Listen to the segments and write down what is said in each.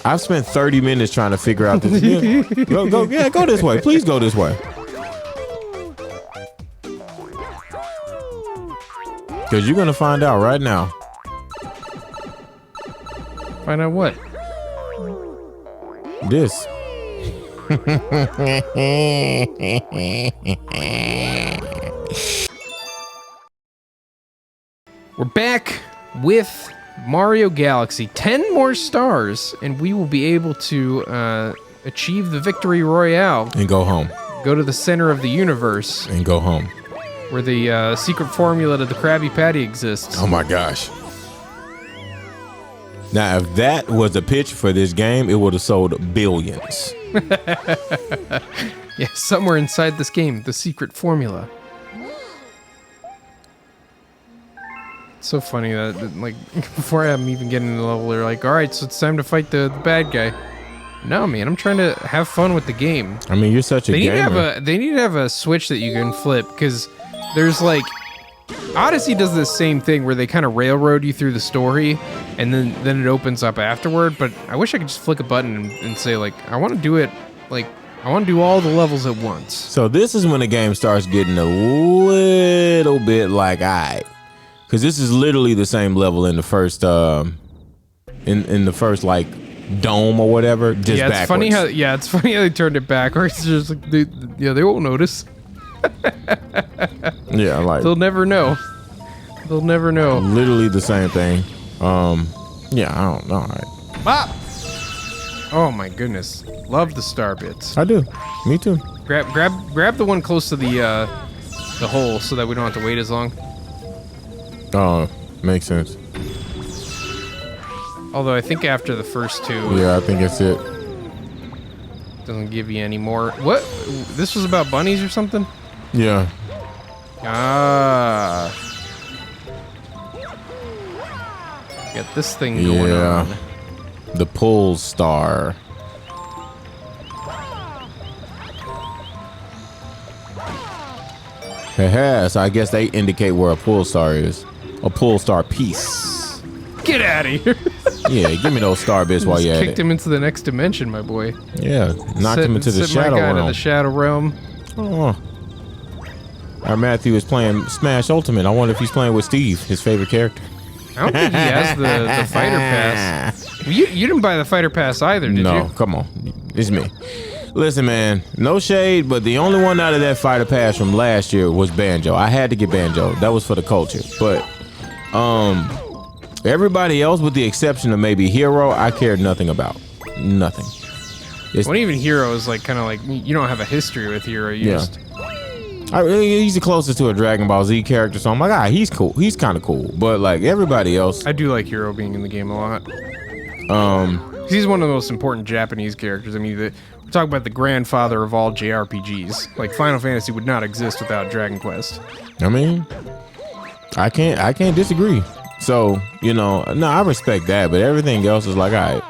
I've spent 30 minutes trying to figure out this. Go this way. Please go this way. Because you're going to find out right now. Find out what? This. We're back with Mario Galaxy. 10 more stars, and we will be able to achieve the victory royale. And go home. Go to the center of the universe. And go home. Where the secret formula to the Krabby Patty exists. Oh my gosh. Now, if that was a pitch for this game, it would have sold billions. Yeah, somewhere inside this game, the secret formula. It's so funny that, like, before I'm even getting in the level, they're like, all right, so it's time to fight the bad guy. No, man, I'm trying to have fun with the game. I mean, you're such a gamer. They need to have a switch that you can flip, because there's, like, Odyssey does this same thing where they kind of railroad you through the story, and then it opens up afterward, but I wish I could just flick a button and say, like, I want to do it, like, I want to do all the levels at once. So this is when the game starts getting a little bit like, all right. Because this is literally the same level in the first, in the first, like, dome or whatever, just yeah, it's backwards. It's funny how they turned it backwards. It's just like, they won't notice. Yeah, like they'll never know. They'll never know. Literally the same thing. Yeah, I don't know. All right. Ah! Oh my goodness, love the star bits. I do. Me too. Grab the one close to the hole so that we don't have to wait as long. Oh, makes sense. Although I think after the first two, yeah, I think it's it. Doesn't give you any more. What? This was about bunnies or something? Yeah. Ah. Got this thing going on. The pull star. So I guess they indicate where a pull star is. A pull star piece. Get out of here. Yeah, give me those star bits while you're at it. Kicked him into the next dimension, my boy. Yeah, knocked him into the shadow realm. To the shadow realm. Oh. Our Matthew is playing Smash Ultimate. I wonder if he's playing with Steve, his favorite character. I don't think he has the fighter pass. You didn't buy the fighter pass either, did you? No, come on. It's me. Listen, man, no shade, but the only one out of that fighter pass from last year was Banjo. I had to get Banjo. That was for the culture. But everybody else, with the exception of maybe Hero, I cared nothing about. Nothing. When even Hero is like kind of like, you don't have a history with Hero. He's the closest to a Dragon Ball Z character, so I'm like, he's cool. He's kind of cool. But like everybody else, I do like Hero being in the game a lot. He's one of the most important Japanese characters. I mean, we're talking about the grandfather of all JRPGs. Like Final Fantasy would not exist without Dragon Quest. I mean, I can't disagree. So, no, I respect that, but everything else is like, all right.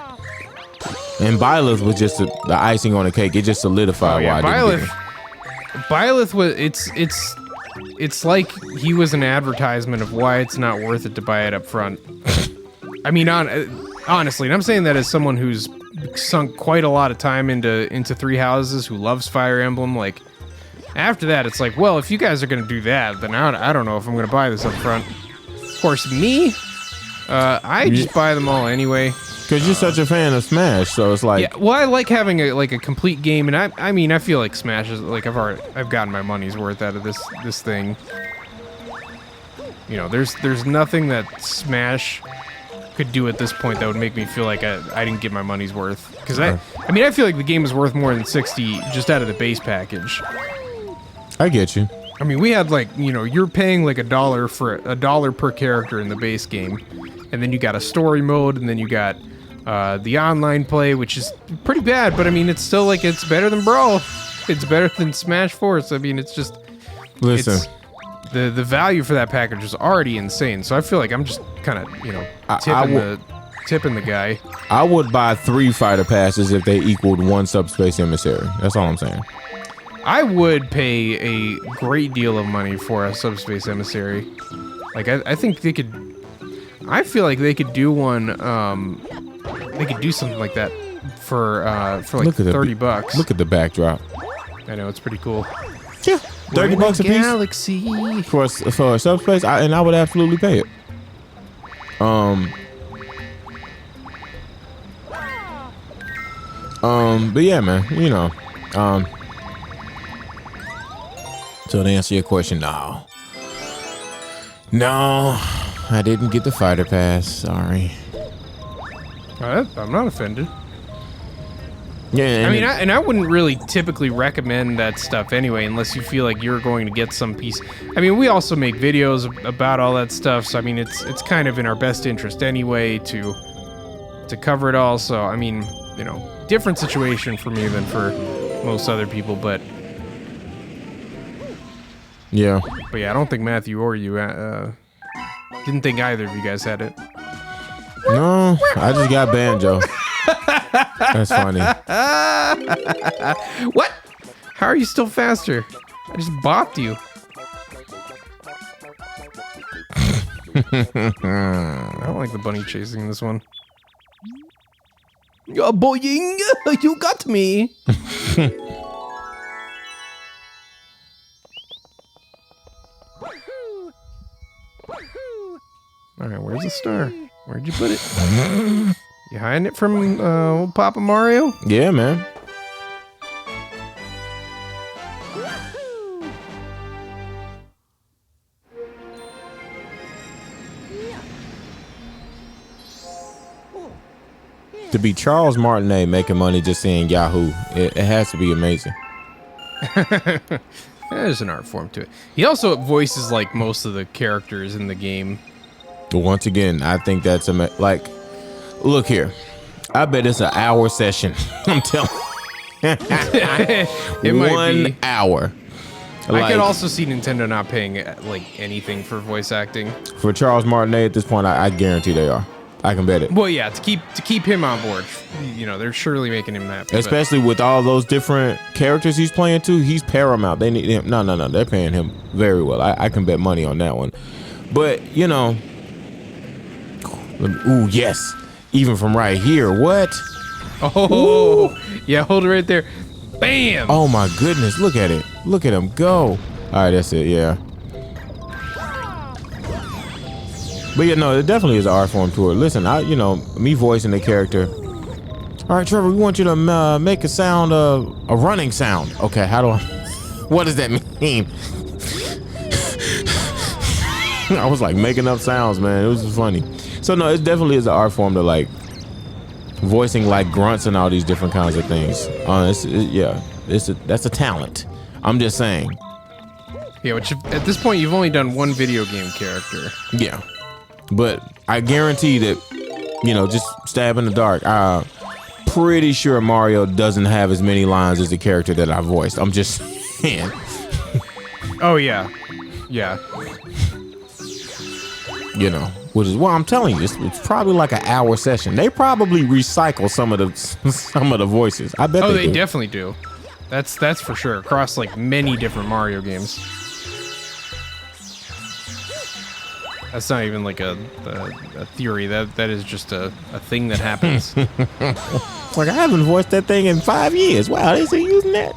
And Byleth was just the icing on the cake. It just solidified why I didn't get it. Byleth was it's like he was an advertisement of why it's not worth it to buy it up front. I mean, honestly, and I'm saying that as someone who's sunk quite a lot of time into Three Houses, who loves Fire Emblem. Like after that, it's like, well, if you guys are gonna do that, then I don't know if I'm gonna buy this up front. Of course, me, I just buy them all anyway. Because you're such a fan of Smash, so it's like... Yeah, well, I like having a complete game, and I mean, I feel like Smash is, like, I've gotten my money's worth out of this thing. There's nothing that Smash could do at this point that would make me feel like I didn't get my money's worth. Because I feel like the game is worth more than 60 just out of the base package. I get you. I mean, we had, like, you're paying, like, $1 per character in the base game. And then you got a story mode, and then you got... the online play, which is pretty bad, but I mean, it's still like, it's better than Brawl. It's better than Smash 4. So I mean, it's just... Listen. The value for that package is already insane. So I feel like I'm just kind of, tipping the guy. I would buy 3 fighter passes if they equaled 1 subspace emissary. That's all I'm saying. I would pay a great deal of money for a subspace emissary. Like, I think they could... I feel like they could do one... they could do something like that for like Look at the- $30. Look at the backdrop. I know, it's pretty cool. Yeah, $30 a piece Galaxy. for a subspace, and I would absolutely pay it. But yeah, man, you know, so to answer your question, no, I didn't get the fighter pass. Sorry. I'm not offended. Yeah, I mean, I wouldn't really typically recommend that stuff anyway, unless you feel like you're going to get some piece. I mean, we also make videos about all that stuff, so I mean, it's kind of in our best interest anyway to cover it all. So I mean, you know, different situation for me than for most other people, but yeah, I don't think Matthew or you didn't think either of you guys had it. no, I just got banjo. That's funny. What? How are you still faster? I just bopped you. I don't like the bunny chasing this one. Boing! You got me! Alright, where's the star? Where'd you put it? You hiding it from old Papa Mario? Yeah, man. To be Charles Martinet making money just seeing Yahoo, it has to be amazing. There's an art form to it. He also voices like most of the characters in the game. But once again, I think that's like, look here. I bet it's an hour session. I'm telling you. It might 1 be. hour. I could also see Nintendo not paying like anything for voice acting. For Charles Martinet at this point, I guarantee they are. I can bet it. Well, yeah, to keep him on board, you know, they're surely making him happy. Especially with all those different characters he's playing too. He's paramount. They need him. No. They're paying him very well. I can bet money on that one. But, you know. Ooh, yes. Even from right here. What? Oh, yeah, hold it right there. Bam! Oh, my goodness. Look at it. Look at him go. All right, that's it. Yeah. But yeah, no, it definitely is an art form to it. Listen, me voicing the character. All right, Trevor, we want you to make a sound, a running sound. Okay, what does that mean? I was like making up sounds, man. It was funny. So no, it definitely is an art form to like voicing like grunts and all these different kinds of things. That's a talent. I'm just saying. Yeah, which at this point you've only done one video game character. Yeah. But I guarantee that, just stab in the dark. I'm pretty sure Mario doesn't have as many lines as the character that I voiced. I'm just saying. Oh, yeah. Yeah. Which is why I'm telling you, it's probably like an hour session. They probably recycle some of the voices. I bet. Oh, they do. Definitely do. That's for sure. Across like many different Mario games. That's not even like a theory. That is just a thing that happens. It's like I haven't voiced that thing in 5 years. Wow, they still using that.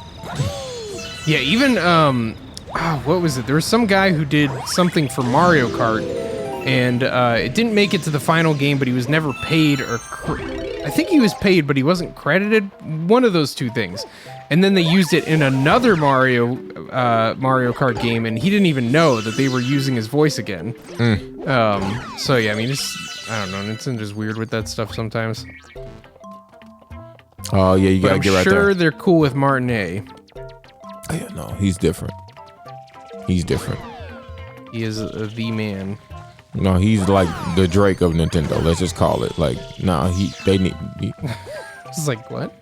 Yeah, even what was it? There was some guy who did something for Mario Kart, and it didn't make it to the final game, but he was never paid, or I think he was paid, but he wasn't credited. One of those two things. And then they used it in another Mario Kart game, and he didn't even know that they were using his voice again. So yeah, I mean, I don't know, Nintendo's weird with that stuff sometimes. Oh yeah, you gotta get right there. I'm sure they're cool with Martinet. Yeah, no, he's different. He's different. He is the man. No, he's like the Drake of Nintendo. Let's just call it. Like, no, It's like, what?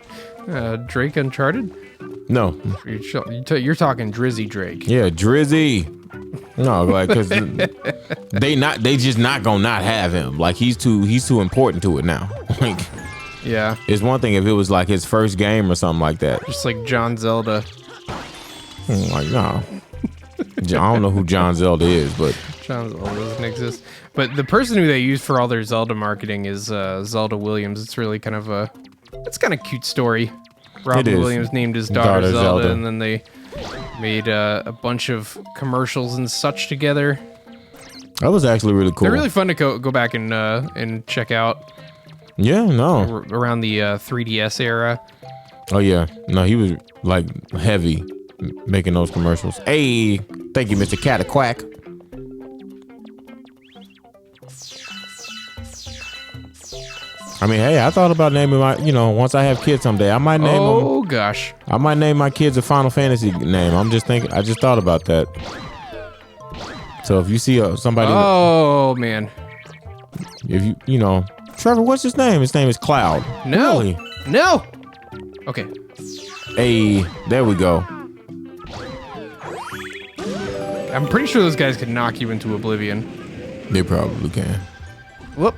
Drake Uncharted? No. You're talking Drizzy Drake. Yeah, Drizzy. No, like, cause they just not gonna not have him. Like, he's too important to it now. Like, yeah. It's one thing if it was like his first game or something like that. Just like John Zelda. Like, no. I don't know who John Zelda is, but John Zelda doesn't exist. But the person who they use for all their Zelda marketing is Zelda Williams. It's really kind of a cute story. Robin Williams named his daughter Zelda, and then they made a bunch of commercials and such together. That was actually really cool. They're really fun to go back and check out. Yeah, no. Around the 3DS era. Oh yeah, no, he was like heavy making those commercials. Hey, thank you, Mr. Cataquack. I mean, hey, I thought about naming my, once I have kids someday, I might name them. Oh gosh, I might name my kids a Final Fantasy name. I just thought about that. So if you see somebody, oh man, if Trevor, what's his name? His name is Cloud. No, really? No. Okay. Hey, there we go. I'm pretty sure those guys could knock you into oblivion. They probably can. Whoop.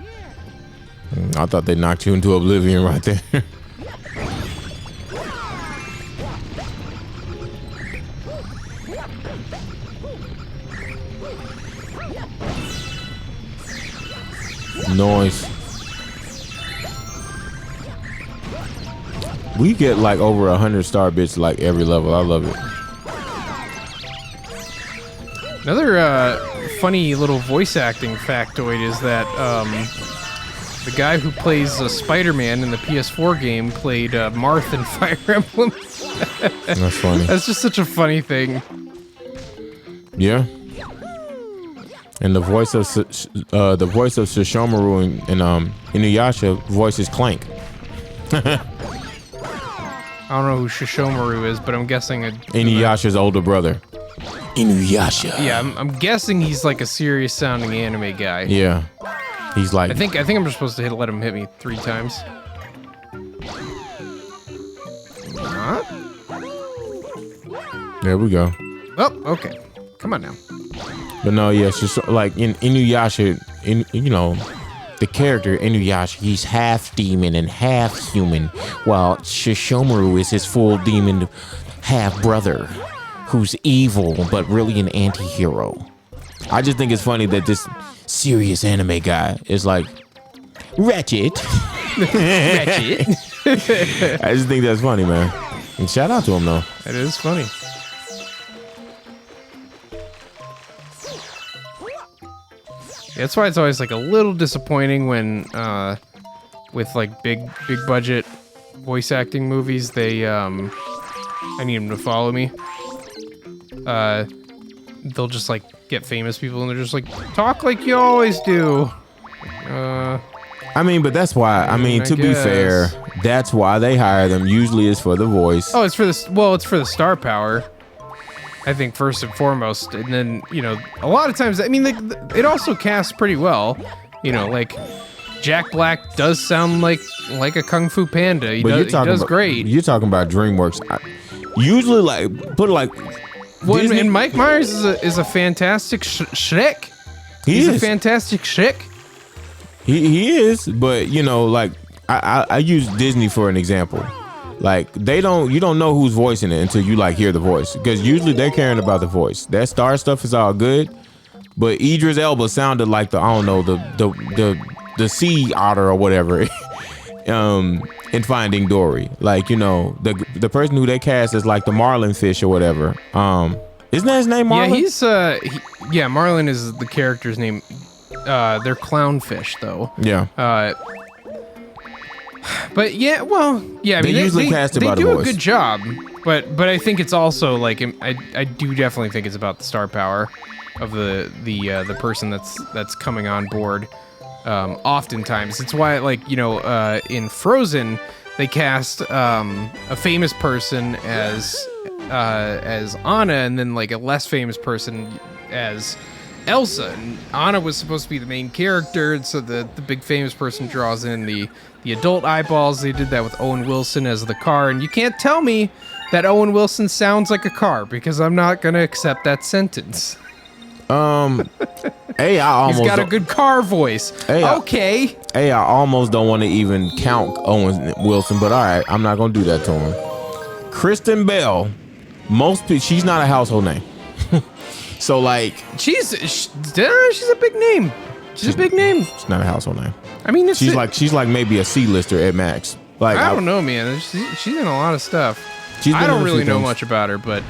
I thought they knocked you into oblivion right there. Noise. We get like over 100 star bits like every level. I love it. Another funny little voice acting factoid is that the guy who plays Spider-Man in the PS4 game played Marth in Fire Emblem. That's funny. That's just such a funny thing. Yeah. And the voice of Shishomaru and Inuyasha voices Clank. I don't know who Shishomaru is, but I'm guessing Inuyasha's older brother. Inuyasha. Yeah, I'm guessing he's like a serious sounding anime guy. Yeah. He's like, I think I'm just supposed to let him hit me 3 times. Not? There we go. Oh, okay. Come on now. But no, yeah, it's just like in Inuyasha, the character Inuyasha, he's half demon and half human, while Shishomaru is his full demon half brother, who's evil but really an anti-hero. I just think it's funny that this serious anime guy is like Ratchet. Ratchet. I just think that's funny, man. And shout out to him though. That is funny. Yeah, that's why it's always like a little disappointing when with like big budget voice acting movies, they I need them to follow me. They'll just like get famous people and they're just like, talk like you always do. I mean, but that's why. I mean, to be fair, that's why they hire them. Usually, it's for the voice. Oh, it's for the star power. I think first and foremost, and then a lot of times, I mean, it also casts pretty well. Like Jack Black does sound like a Kung Fu Panda. He does great. You're talking about DreamWorks. Usually, Well, and Mike Myers is a fantastic Shrek. He's a fantastic Shrek. He is, but I use Disney for an example. Like you don't know who's voicing it until you hear the voice, because usually they're caring about the voice. That star stuff is all good, but Idris Elba sounded like the sea otter or whatever in Finding Dory. The person who they cast is like the marlin fish or whatever. Isn't that his name, Marlin? Yeah, Marlin is the character's name. They're clownfish though. Yeah. But yeah, well, yeah. I mean, usually cast they about do a a voice. good job, but I think it's also I do definitely think it's about the star power of the person that's coming on board. Oftentimes, it's why in Frozen they cast a famous person as Anna, and then a less famous person as Elsa. And Anna was supposed to be the main character, and so the big famous person draws in the adult eyeballs. They did that with Owen Wilson as the car, and you can't tell me that Owen Wilson sounds like a car, because I'm not gonna accept that sentence. Hey, he's got a good car voice. Okay. I almost don't want to even count Owen Wilson, but all right, I'm not gonna do that to him. Kristen Bell, most people, she's not a household name. So like, she's a big name. She's a big name. It's not a household name. I mean, she's like maybe a C-lister at max. Like I don't know, man. She's in a lot of stuff. I don't really know much about her, but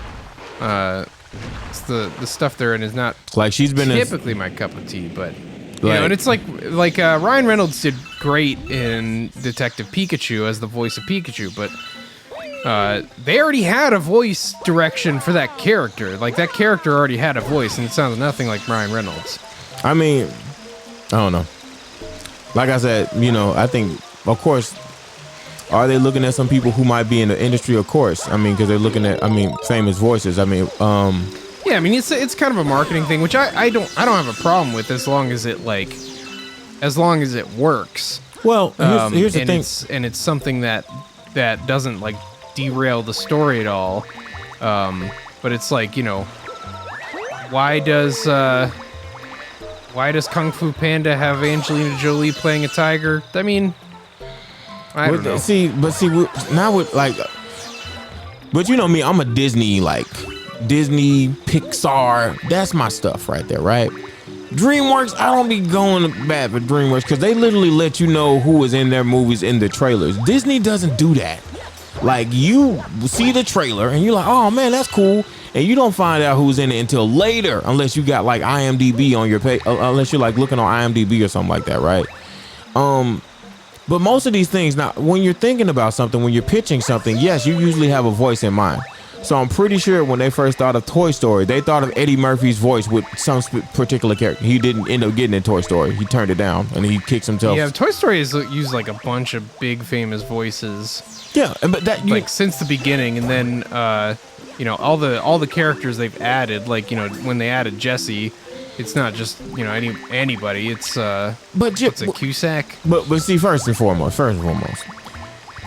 it's the stuff they're in is not like she's been typically my cup of tea. But you know, and it's like Ryan Reynolds did great in Detective Pikachu as the voice of Pikachu, but they already had a voice direction for that character. Like that character already had a voice, and it sounds nothing like Ryan Reynolds. I mean, I don't know. Like I said, you know, I think, of course, are they looking at some people who might be in the industry? Of course. I mean, because they're looking at, famous voices. I mean, yeah, I mean, it's kind of a marketing thing, which I don't have a problem with as long as it works. Well, here's the thing, and it's something that doesn't like derail the story at all. But it's like, you know, why does Kung Fu Panda have Angelina Jolie playing a tiger? I mean, I don't know. But you know me, I'm a Disney Pixar. That's my stuff right there, right? DreamWorks, I don't be going bad for DreamWorks because they literally let you know who is in their movies in the trailers. Disney doesn't do that. Like, you see the trailer and you're like, oh man, that's cool. And you don't find out who's in it until later, unless you got like IMDb on your page, unless you're like looking on IMDb or something like that, right? But most of these things, now, when you're thinking about something, when you're pitching something, yes, you usually have a voice in mind. So I'm pretty sure when they first thought of Toy Story, they thought of Eddie Murphy's voice with some particular character. He didn't end up getting in Toy Story. He turned it down and he kicks himself. Yeah, Toy Story has used like a bunch of big famous voices. Yeah, but that like since the beginning, and then you know, all the characters they've added, like, you know, when they added Jesse, it's not just, you know, anybody. It's what's a Cusack? But see, first and foremost,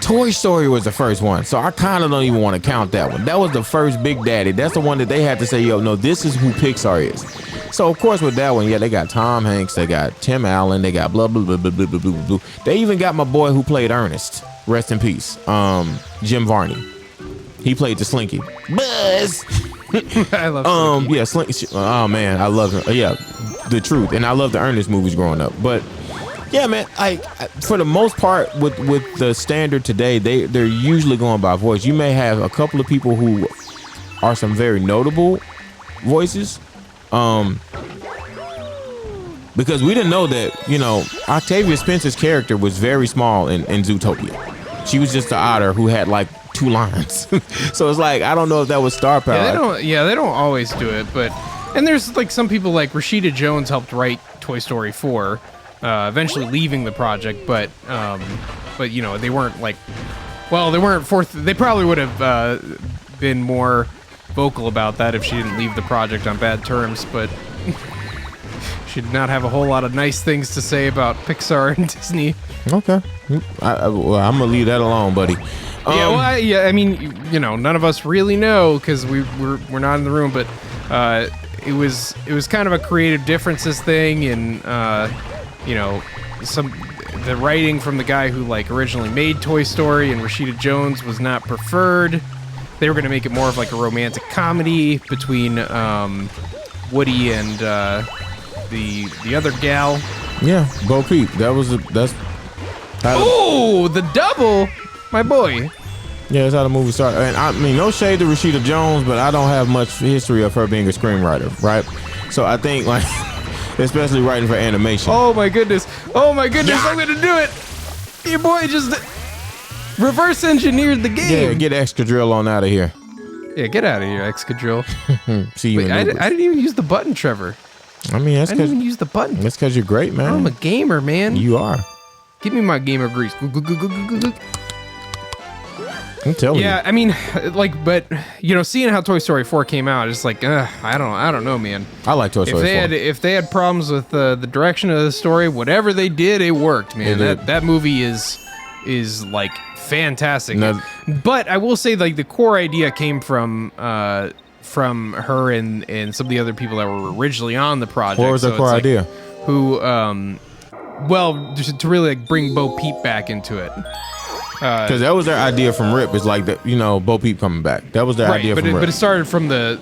Toy Story was the first one, so I kind of don't even want to count that one. That was the first Big Daddy. That's the one that they had to say, yo, no, this is who Pixar is. So of course with that one, yeah, they got Tom Hanks, they got Tim Allen, they got blah blah blah blah blah blah blah blah. They even got my boy who played Ernest, rest in peace, Jim Varney. He played the Slinky. Buzz. I love Slinky. Yeah, Slinky. Oh man, I love him. Yeah, the truth, and I love the Ernest movies growing up. But yeah, man, for the most part, with the standard today, they're usually going by voice. You may have a couple of people who are some very notable voices, because we didn't know that, you know, Octavia Spencer's character was very small in Zootopia. She was just the otter who had like 2 lines. So it's like, I don't know if that was star power. Yeah, they don't always do it, but and there's like some people like Rashida Jones helped write Toy Story 4, eventually leaving the project, but you know, they weren't like, well, they weren't fourth. They probably would have been more vocal about that if she didn't leave the project on bad terms, but she did not have a whole lot of nice things to say about Pixar and Disney. Okay, well, I'm gonna leave that alone, buddy. I mean, you know, none of us really know because we're not in the room, but it was kind of a creative differences thing, and you know, the writing from the guy who like originally made Toy Story and Rashida Jones was not preferred. They were going to make it more of like a romantic comedy between Woody and the other gal. Yeah, Bo Peep. That's. Oh, the double, my boy. Yeah, that's how the movie started. And I mean, no shade to Rashida Jones, but I don't have much history of her being a screenwriter, right? So I think, like, especially writing for animation. Oh my goodness! Oh my goodness! Yeah. I'm gonna do it. Your boy just reverse engineered the game. Yeah, get Excadrill on out of here. Yeah, get out of here, Excadrill. See you. I didn't even use the button, Trevor. I mean, I didn't even use the button. That's because you're great, man. I'm a gamer, man. You are. Give me my gamer grease. I'm telling you. Yeah, I mean, like, but you know, seeing how Toy Story 4 came out, it's like, I don't know, man. I like Toy Story 4. If they had problems with the direction of the story, whatever they did, it worked, man. That movie is like fantastic. No. But I will say, like, the core idea came from her and some of the other people that were originally on the project. What was the core idea? Who, well, just to really like bring Bo Peep back into it. Because that was their idea from Rip. It's like, you know, Bo Peep coming back. That was their idea from Rip. But it started from the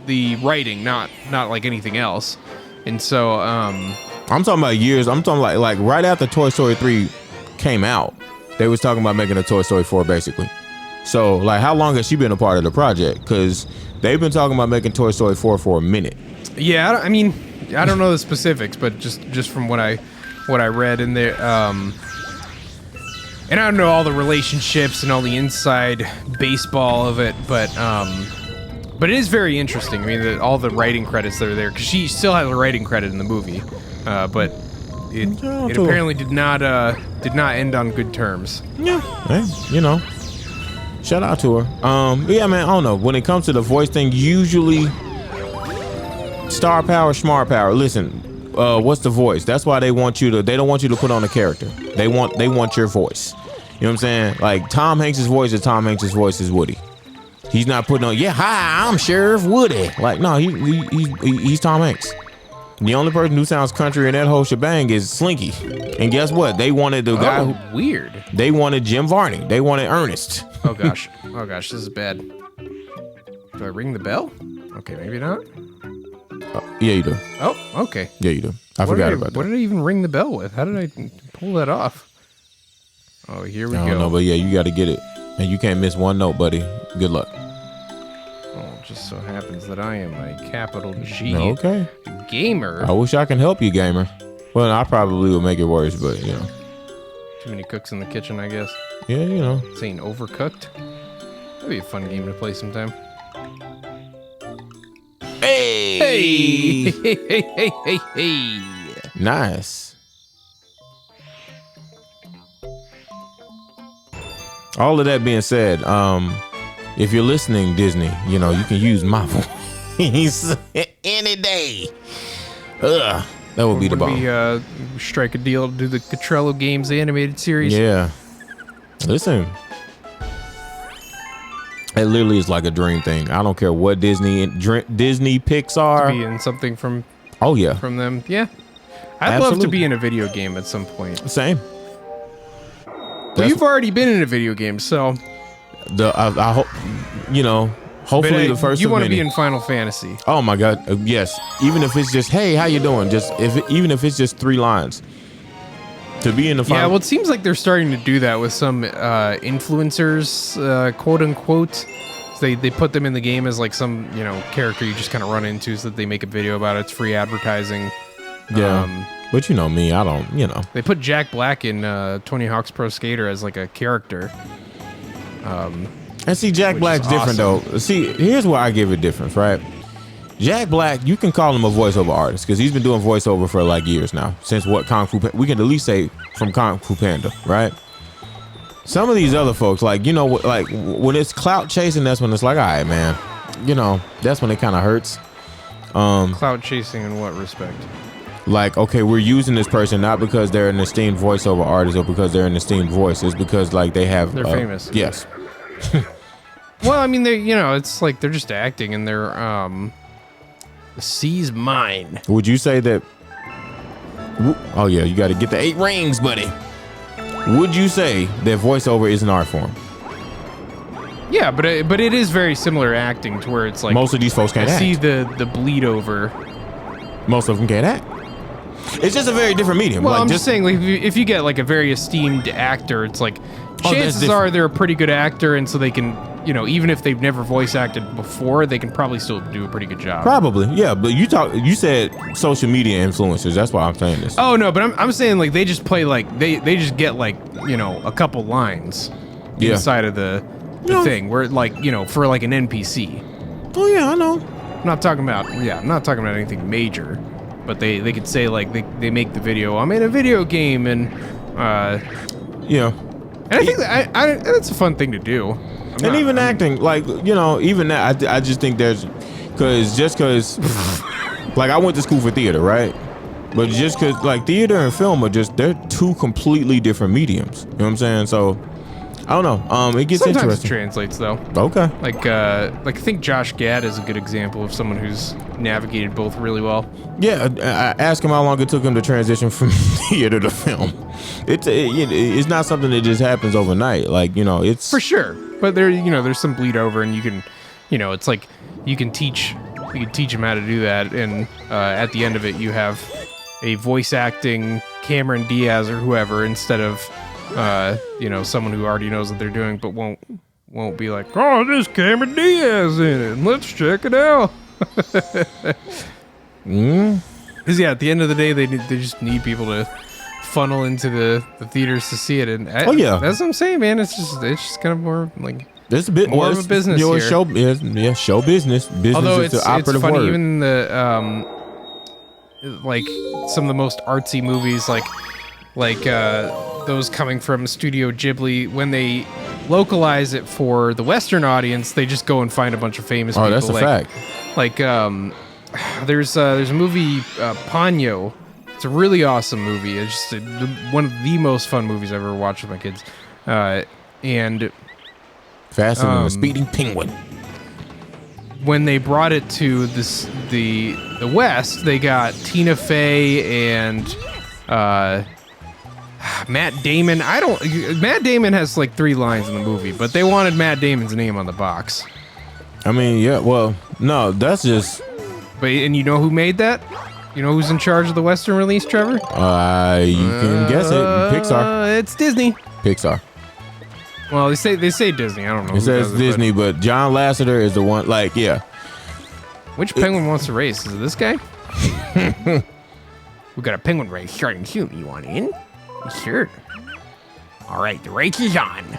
the writing, not like anything else. And so I'm talking about years. I'm talking like right after Toy Story 3 came out, they was talking about making a Toy Story 4 basically. So like, how long has she been a part of the project? Because they've been talking about making Toy Story 4 for a minute. Yeah, I mean, I don't know the specifics, but just from what I read in there, and I don't know all the relationships and all the inside baseball of it, but it is very interesting. I mean, all the writing credits that are there, because she still has a writing credit in the movie, but it apparently did not end on good terms. Yeah, hey, you know, shout out to her. Yeah, man, I don't know. When it comes to the voice thing, usually star power, smart power. Listen, what's the voice? That's why they don't want you to put on a character. They want your voice. You know what I'm saying? Like Tom Hanks' voice is Woody. He's not putting on, yeah, hi, I'm Sheriff Woody. Like, no, he's Tom Hanks. The only person who sounds country in that whole shebang is Slinky. And guess what? They wanted the guy who... Weird. They wanted Jim Varney. They wanted Ernest. Oh, gosh. This is bad. Do I ring the bell? Okay, maybe not. Yeah, you do. Oh, okay. Yeah, you do. I forgot about that. What did I even ring the bell with? How did I pull that off? Oh, here we go. I don't know, but yeah, you got to get it. And you can't miss one note, buddy. Good luck. Oh, it just so happens that I am a capital G gamer. I wish I can help you, gamer. Well, I probably would make it worse, but, you know. Too many cooks in the kitchen, I guess. Yeah, you know. Saying overcooked. That'd be a fun game to play sometime. Hey! Hey! Nice. All of that being said, if you're listening, Disney, you know, you can use my voice any day. That would be the bomb. We strike a deal to do the Cottrello Games animated series. Yeah. Listen. It literally is like a dream thing. I don't care what Disney Pixar. To be in something from from them. Yeah. I'd love to be in a video game at some point. Same. Well, you've already been in a video game, so I hope, you know, hopefully the first. You want to be in Final Fantasy? Oh my God, yes. Even if it's just, hey, how you doing? Even if it's just 3 lines. To be in the final. Yeah, well, it seems like they're starting to do that with some influencers, quote unquote. So they put them in the game as like some, you know, character you just kind of run into, so that they make a video about it. It's free advertising. Yeah. But you know me, I don't, you know. They put Jack Black in Tony Hawk's Pro Skater as like a character. And see, Jack Black's different though. See, here's where I give it difference, right? Jack Black, you can call him a voiceover artist because he's been doing voiceover for like years now. Since Kung Fu we can at least say from Kung Fu Panda, right? Some of these other folks, like, you know, like when it's clout chasing, that's when it's like, all right, man. You know, that's when it kind of hurts. Clout chasing in what respect? Like, okay, we're using this person not because they're an esteemed voiceover artist or because they're an esteemed voice. It's because like they're famous. Yes. Well, I mean, they, you know, it's like they're just acting and they're the sea's mine. Would you say that? Oh yeah, you got to get the 8 rings, buddy. Would you say that voiceover is an art form? Yeah, but it is very similar acting to where it's like most of these folks can't act. See the bleed over. Most of them can't act. It's just a very different medium. Well, like, I'm just saying, like, if you get like a very esteemed actor, it's like chances are they're a pretty good actor, and so they can, you know, even if they've never voice acted before, they can probably still do a pretty good job. Probably, yeah. But you said social media influencers. That's why I'm saying this. Oh no, but I'm saying like they just play like they just get like, you know, a couple lines inside of the thing where like, you know, for like an NPC. Oh yeah, I know. I'm not talking about anything major, but they could say like they make the video. I'm in a video game and yeah. And I think that that's a fun thing to do. Acting, like, you know, even that, I just think there's, cause like I went to school for theater, right? But just cause like theater and film are they're 2 completely different mediums. You know what I'm saying? So I don't know. It gets Sometimes interesting. It translates though. Okay. Like I think Josh Gad is a good example of someone who's navigated both really well. Yeah, I asked him how long it took him to transition from theater to film. It's not something that just happens overnight. Like, you know, it's for sure. But there's some bleed over, and you can, you know, it's like you can teach You could teach them how to do that, and at the end of it, you have a voice acting Cameron Diaz or whoever instead of someone who already knows what they're doing but won't be like, oh, there's Cameron Diaz in it. Let's check it out. Because at the end of the day, they just need people to funnel into the theaters to see it, and that's what I'm saying, man. It's just kind of more like it's a bit more of a business here. Show business. Business Although is the operative it's funny, word. even the like some of the most artsy movies, like those coming from Studio Ghibli, when they localize it for the Western audience, they just go and find a bunch of famous people. Oh, that's a fact. Like there's a movie, Ponyo. It's a really awesome movie. It's just one of the most fun movies I've ever watched with my kids. And Faster than a speeding penguin. when they brought it to the West, they got Tina Fey and Matt Damon. Matt Damon has like 3 lines in the movie, but they wanted Matt Damon's name on the box. I mean, yeah, well, no, that's just... And you know who made that? You know who's in charge of the Western release, Trevor? You can guess it. Pixar. It's Disney. Pixar. Well, they say Disney. I don't know. It says Disney, but John Lasseter is the one, like, yeah. Which penguin wants to race? Is it this guy? We got a penguin race starting soon. You want in? Sure. All right, the race is on.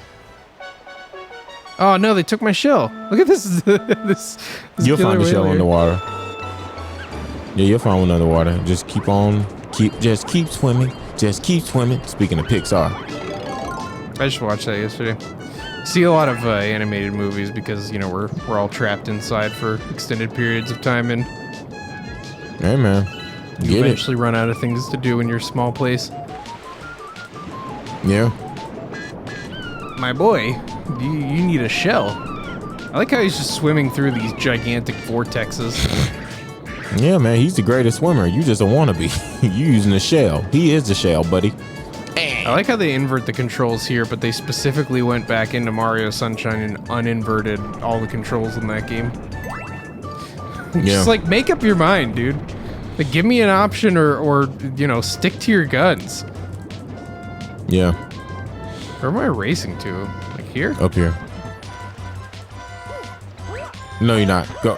Oh no, they took my shell. Look at this. this You'll find the shell here. underwater. Yeah, you'll find one underwater. Just keep swimming. Just keep swimming. Speaking of Pixar. I just watched that yesterday. See a lot of animated movies because we're all trapped inside for extended periods of time, and Hey man, you eventually run out of things to do in your small place. Yeah. My boy, you need a shell. I like how he's just swimming through these gigantic vortexes. Yeah, man, he's the greatest swimmer. You just a wannabe. You using the shell. He is the shell, buddy. I like how they invert the controls here, but they specifically went back into Mario Sunshine and uninverted all the controls in that game. Just like, make up your mind, dude. Like, give me an option or stick to your guns. Yeah. Where am I racing to? Like here? Up here. No, you're not. Go.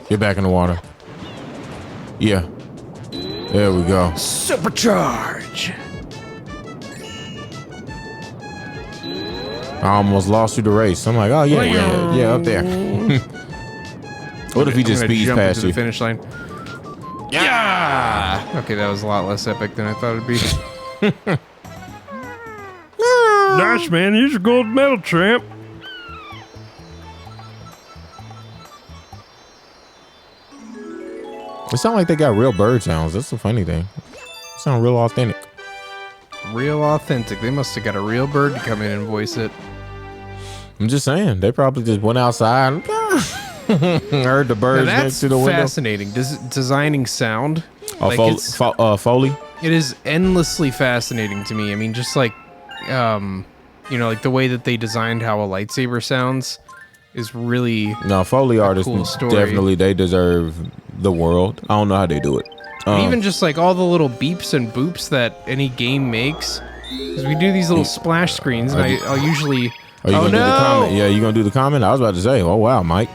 Get back in the water. Yeah. There we go. Supercharge! I almost lost you the race. I'm like, oh yeah, up there. What if he just speeds jump past into you? the finish line? Yeah! Okay, that was a lot less epic than I thought it'd be. Nice, man. Here's your gold medal, champ. It sounds like they got real bird sounds. That's the funny thing. It sound real authentic. Real authentic. They must have got a real bird to come in and voice it. I'm just saying. They probably just went outside and heard the birds next to the window. That's fascinating. Designing sound. Foley? It is endlessly fascinating to me. I mean, just like, like the way that they designed how a lightsaber sounds is really Foley artists cool story. definitely, they deserve the world. I don't know how they do it. Even just like all the little beeps and boops that any game makes, because we do these little splash screens, and I'll usually. Are you gonna do the comment? Yeah, you gonna do the comment? I was about to say, oh wow, Mike.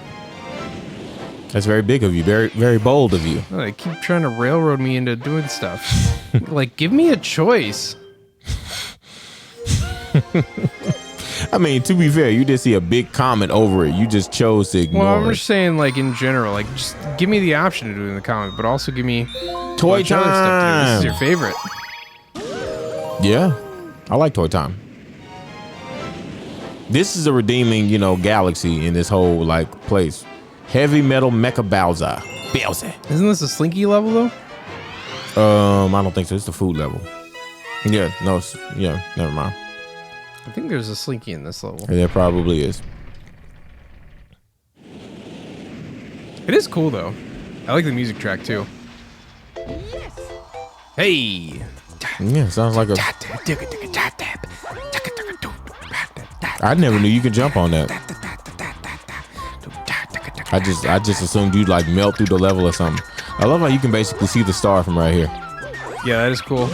That's very big of you. Very, very bold of you. They keep trying to railroad me into doing stuff. Like, give me a choice. I mean, to be fair, you did see a big comment over it. You just chose to ignore Well, I'm it. just saying, like, in general, like, just give me the option to do it in the comment, but also give me Toy other stuff to do. This is your favorite. Yeah, I like Toy Time. This is a redeeming, galaxy in this whole, like, place. Heavy Metal Mecha Bowser. Isn't this a Slinky level, though? I don't think so. It's the food level. Yeah, no, never mind. I think there's a Slinky in this level. There probably is. It is cool, though. I like the music track, too. Hey! Yeah, sounds like a... I never knew you could jump on that. I just assumed you'd like melt through the level or something. I love how you can basically see the star from right here. Yeah, that is cool.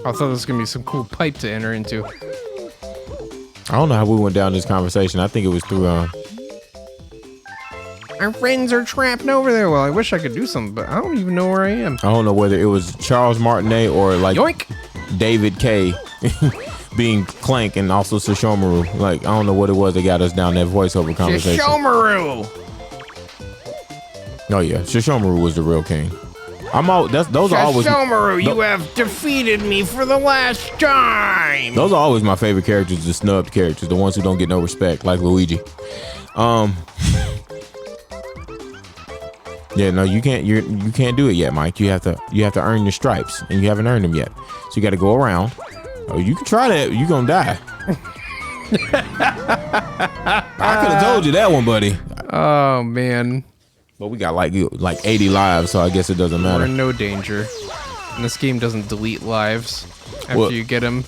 I thought this was gonna be some cool pipe to enter into. I don't know how we went down this conversation. I think it was through Our friends are trapped over there. Well, I wish I could do something, but I don't even know where I am. I don't know whether it was Charles Martinet or like Yoink! David K being Clank and also Shishomaru. Like, I don't know what it was that got us down that voiceover conversation. Shishomaru! Oh yeah, Shishomaru was the real king. Those are always Shishomaru, you have defeated me for the last time! those are always my favorite characters, the snubbed characters, the ones who don't get no respect, like Luigi. Yeah, no, you can't do it yet, Mike. You have to earn your stripes, and you haven't earned them yet. So you got to go around. Oh, you can try that. You gonna die. I could have told you that one, buddy. Oh man, But we got like 80 lives, so I guess it doesn't we're matter. in no danger. And this game doesn't delete lives after you get them.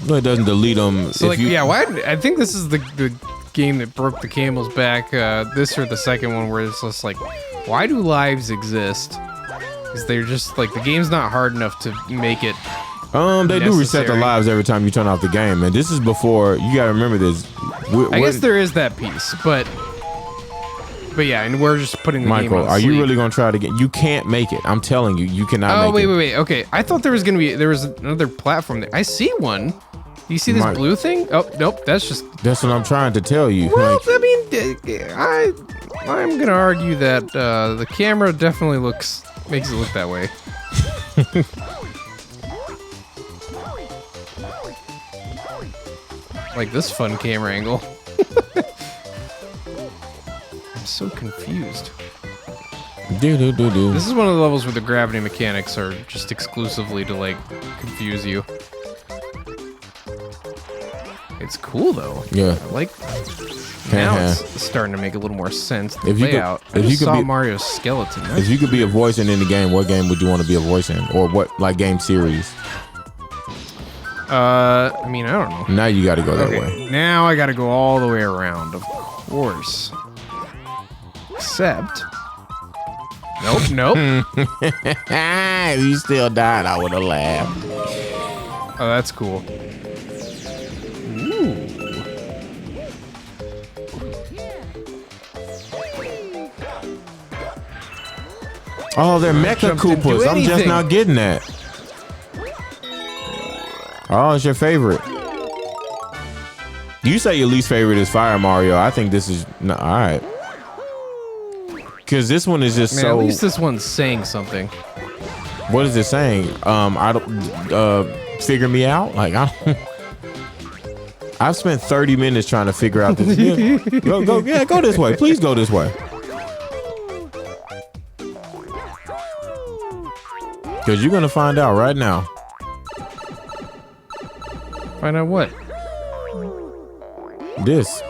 No, it doesn't delete them. So why? I think this is the game that broke the camel's back. This or the second one where it's just like, why do lives exist? Because they're just like, the game's not hard enough to make it. They do reset the necessary. lives every time you turn off the game, and this is before. You gotta remember this. I guess there is that piece, but yeah, and we're just putting the game Michael, on are you sleep. really gonna try it again? You can't make it. I'm telling you, you cannot Oh, make it. wait. Okay, I thought there was another platform there. I see one. Do you see this blue thing? Oh, nope, that's just. That's what I'm trying to tell you. Well, Like, I mean, I'm gonna argue that the camera definitely makes it look that way. Like this fun camera angle. I'm so confused. do. This is one of the levels where the gravity mechanics are just exclusively to like confuse you. It's cool though. Yeah. I like. Now it's starting to make a little more sense. The If you could- layout. I if you just could saw be- Mario's skeleton. If you could be a voice in any game, what game would you want to be a voice in, or what like game series? I mean, I don't know. Now you got to go that way. Okay, now I gotta go all the way around, of course. Except. Nope. If you still died, I would have laughed. Oh, that's cool. Ooh. Oh, they're Mecha jumped into Koopas. I'm just anything. not getting that. Oh, it's your favorite. You say your least favorite is Fire Mario. I think this is all right. Because this one is just Man, so. at least this one's saying something. What is it saying? I don't. Figure me out. Like I don't. I've spent 30 minutes trying to figure out this. Yeah, go this way. Please go this way. Because you're gonna find out right now. Find out what? This.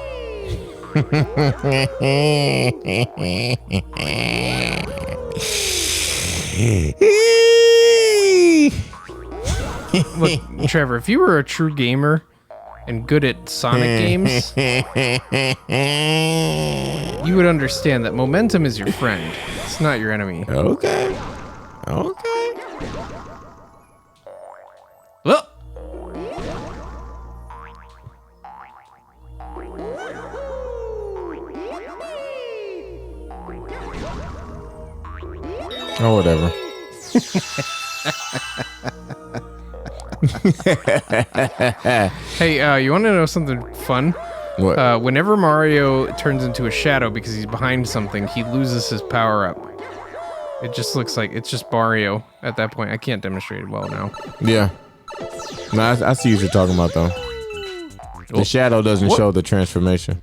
Look, Trevor, if you were a true gamer and good at Sonic games, you would understand that momentum is your friend. It's not your enemy. Okay. Look! Oh, whatever. Hey, you want to know something fun? What? Whenever Mario turns into a shadow because he's behind something, he loses his power up. It just looks like it's just Mario at that point. I can't demonstrate it well now. Yeah. No, I see what you're talking about, though. The shadow doesn't show the transformation.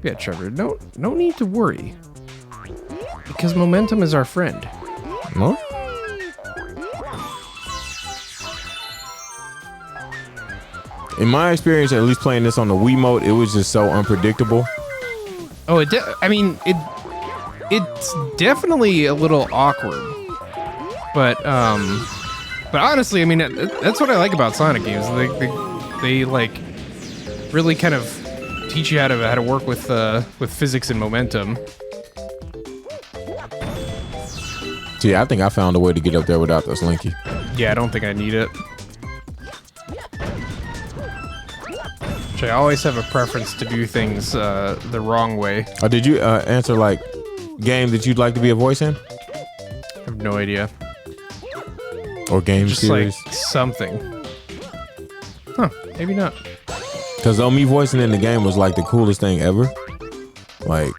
Yeah, Trevor, no need to worry. Because momentum is our friend. No? In my experience, at least playing this on the Wiimote, it was just so unpredictable. Oh, I mean, it's definitely a little awkward. But honestly, I mean, that's what I like about Sonic games. They like really kind of teach you how to work with physics and momentum. See, I think I found a way to get up there without the slinky. Yeah, I don't think I need it. Which I always have a preference to do things the wrong way. Did you answer like game that you'd like to be a voice in? I have no idea. Or game Just series? like something. Huh, maybe not. Because though me voicing in the game was like the coolest thing ever. Like,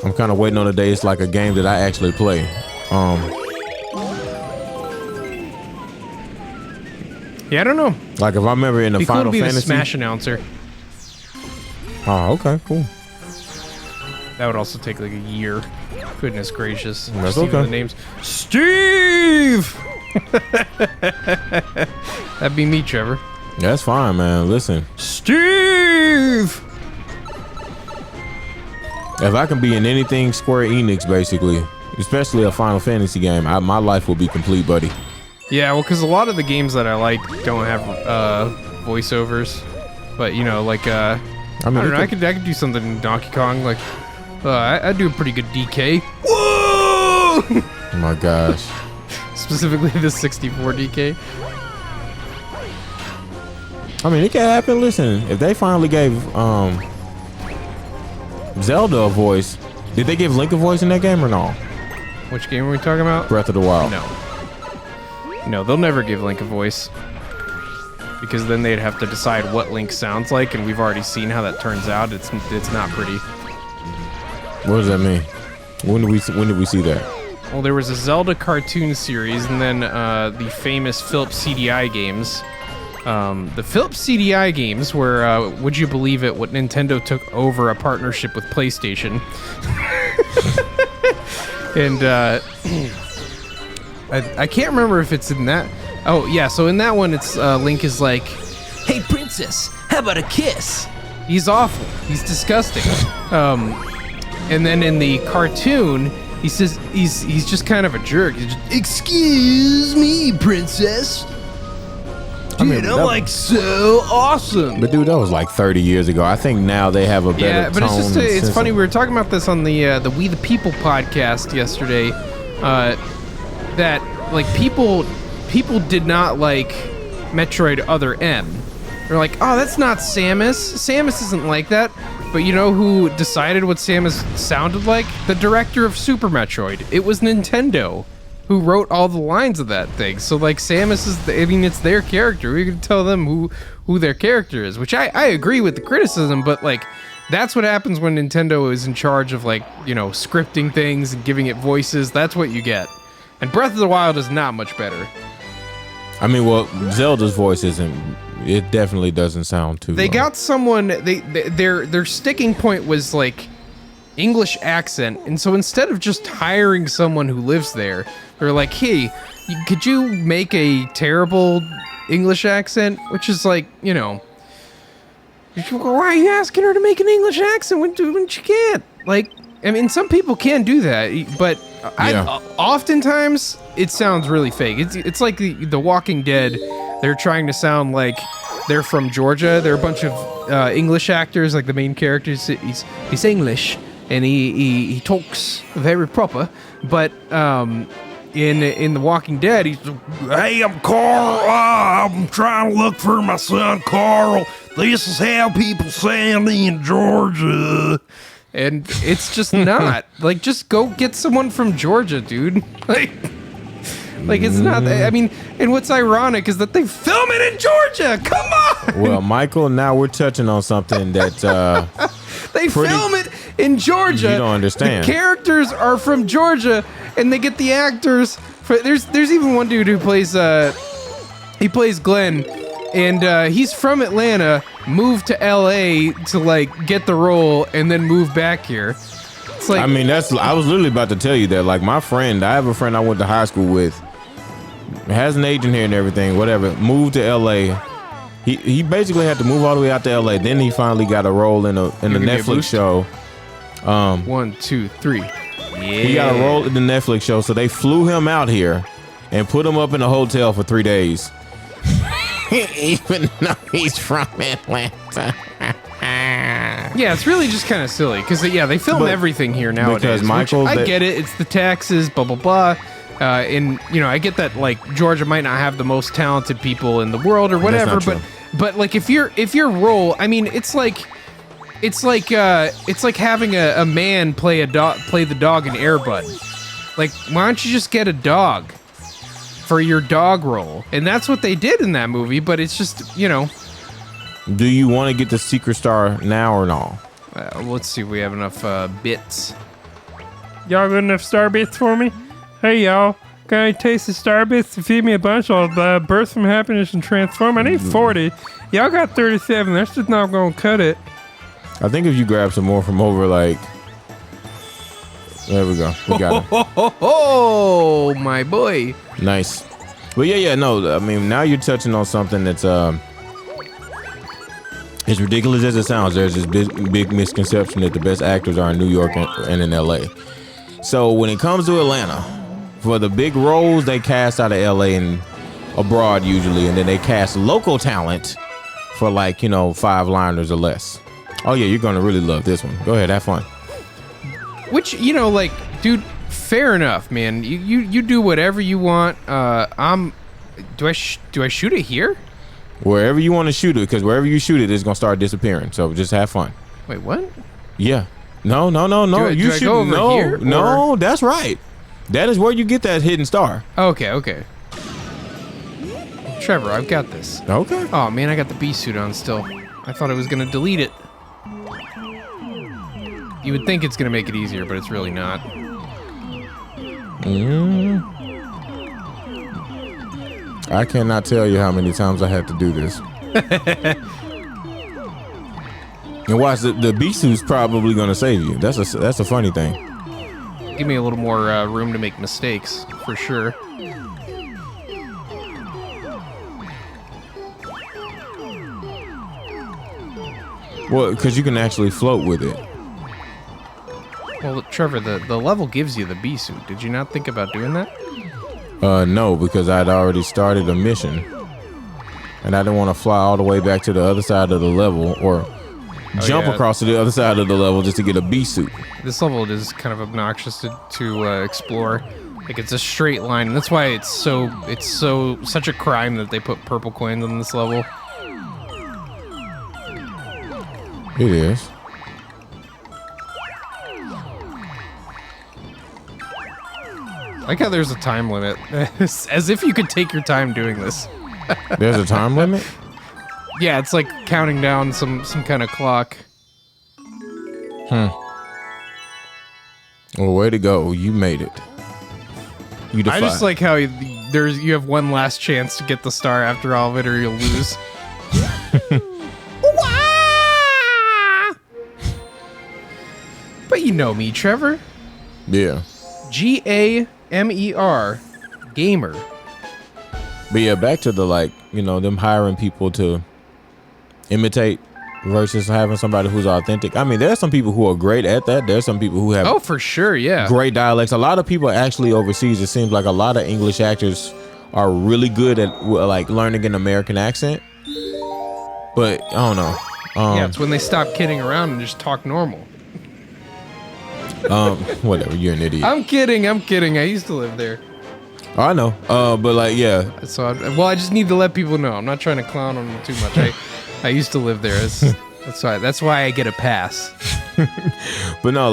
I'm kind of waiting on the day it's like a game that I actually play. Yeah, I don't know. Like if I remember in the Be cool Final to be Fantasy. the Smash announcer. Oh, okay, cool. That would also take like a year. Goodness gracious. That's Just even okay. The names. Steve! That'd be me, Trevor. That's fine, man. Listen, Steve! if I can be in anything Square Enix, basically, especially a Final Fantasy game, my life will be complete, buddy. Yeah, well, because a lot of the games that I like don't have voiceovers. But, you know, like, I don't know, I could do something in Donkey Kong. Like, I do a pretty good DK. Whoa! Oh my gosh. Specifically the 64 DK. I mean, it can happen. Listen, if they finally gave Zelda a voice, did they give Link a voice in that game or no? Which game are we talking about? Breath of the Wild. No, they'll never give Link a voice. Because then they'd have to decide what Link sounds like, and we've already seen how that turns out. It's not pretty. What does that mean? When did we see that? Well, there was a Zelda cartoon series, and then the famous Philips CDI games. The Philips CDI games were, would you believe it, what Nintendo took over a partnership with PlayStation. And I can't remember if it's in that. Oh, yeah, so in that one, it's Link is like, "Hey, princess, how about a kiss?" He's awful. He's disgusting. And then in the cartoon, he says he's just kind of a jerk. He's just, "Excuse me, princess. Dude, I'm like so awesome." But dude, that was like 30 years ago. I think now they have a better Yeah, but tone. it's just it's funny. We were talking about this on the We the People podcast yesterday. That like people did not like Metroid Other M. They're like, "Oh, that's not Samus. Samus isn't like that." But you know who decided what Samus sounded like? The director of Super Metroid. It was Nintendo who wrote all the lines of that thing. So like Samus is, it's their character. We can tell them who their character is, which I agree with the criticism, but like that's what happens when Nintendo is in charge of like, you know, scripting things and giving it voices. That's what you get. And Breath of the Wild is not much better. I mean, well, Zelda's voice isn't. It definitely doesn't sound too. They got someone. Their sticking point was like English accent, and so instead of just hiring someone who lives there, they're like, "Hey, could you make a terrible English accent?" Which is like, you know, why are you asking her to make an English accent when she can't? Like, I mean, some people can do that, but oftentimes it sounds really fake. It's like the Walking Dead. They're trying to sound like they're from Georgia. They're a bunch of English actors, like the main character. He's English and he talks very proper. But in the Walking Dead, he's, "Hey, I'm Carl. I'm trying to look for my son Carl. This is how people sound in Georgia." And it's just not. Like, just go get someone from Georgia, dude. Like it's not. I mean, and what's ironic is that they film it in Georgia. Come on. Well, Michael, now we're touching on something that they film it in Georgia. You don't understand. The characters are from Georgia, and they get the actors. There's even one dude who plays he plays Glenn, and he's from Atlanta, moved to L.A. to like get the role, and then moved back here. It's like, I mean, I was literally about to tell you that. Like my friend, I have a friend I went to high school with. Has an agent here and everything, whatever. Moved to LA. He basically had to move all the way out to LA. Then he finally got a role in the Netflix show. 1, 2, 3. He got a role in the Netflix show, so they flew him out here and put him up in a hotel for 3 days. Even though he's from Atlanta. Yeah, it's really just kind of silly because they film everything here nowadays. Because Michael, I get it. It's the taxes, blah blah blah. And I get that like Georgia might not have the most talented people in the world or whatever, but like if your role, I mean, it's like having a man play the dog in Air Bud. Like, why don't you just get a dog for your dog role? And that's what they did in that movie. But it's just Do you want to get the secret star now or no? Let's see if we have enough bits. Y'all got enough star bits for me? Hey, y'all. Can I taste the star bits to feed me a bunch? I'll burst from happiness and transform. I need 40. Y'all got 37. That's just not going to cut it. I think if you grab some more from over, like... There we go. We got it. Oh, my boy. Nice. But no, I mean, now you're touching on something that's... As ridiculous as it sounds, there's this big misconception that the best actors are in New York and in LA. So when it comes to Atlanta, for the big roles, they cast out of LA and abroad usually, and then they cast local talent for 5-liners or less. Oh yeah, you're gonna really love this one. Go ahead, have fun. Which dude, fair enough, man. You do whatever you want. Do I shoot it here? Wherever you want to shoot it, because wherever you shoot it, it's gonna start disappearing. So just have fun. Wait, what? Yeah. No. Do I go over here? No, that's right. That is where you get that hidden star. Okay. Trevor, I've got this. Okay. Oh man, I got the bee suit on still. I thought I was gonna delete it. You would think it's gonna make it easier, but it's really not. I cannot tell you how many times I had to do this. And watch, the bee suit's probably gonna save you. That's a funny thing. Give me a little more room to make mistakes, for sure. Well, because you can actually float with it. Well, Trevor, the level gives you the bee suit. Did you not think about doing that? No, because I'd already started a mission. And I didn't want to fly all the way back to the other side of the level or jump across to the other side of the level just to get a bee suit. This level is kind of obnoxious to explore. Like, it's a straight line, and that's why it's such a crime that they put purple coins on this level. It is. I like how there's a time limit. As if you could take your time doing this. There's a time limit? Yeah, it's like counting down some kind of clock. Well, way to go. You made it. You defied. I just like how you have one last chance to get the star after all of it, or you'll lose. But you know me, Trevor. Yeah. Gamer. Gamer. But yeah, back to the them hiring people to imitate versus having somebody who's authentic. I mean, there's some people who are great at that. There's some people who have for sure, yeah, great dialects. A lot of people actually overseas. It seems like a lot of English actors are really good at learning an American accent. But I don't know. Yeah, it's when they stop kidding around and just talk normal. Whatever. You're an idiot. I'm kidding. I used to live there. Oh, I know. But yeah. So I just need to let people know. I'm not trying to clown on them too much. I used to live there. That's why I get a pass. But no,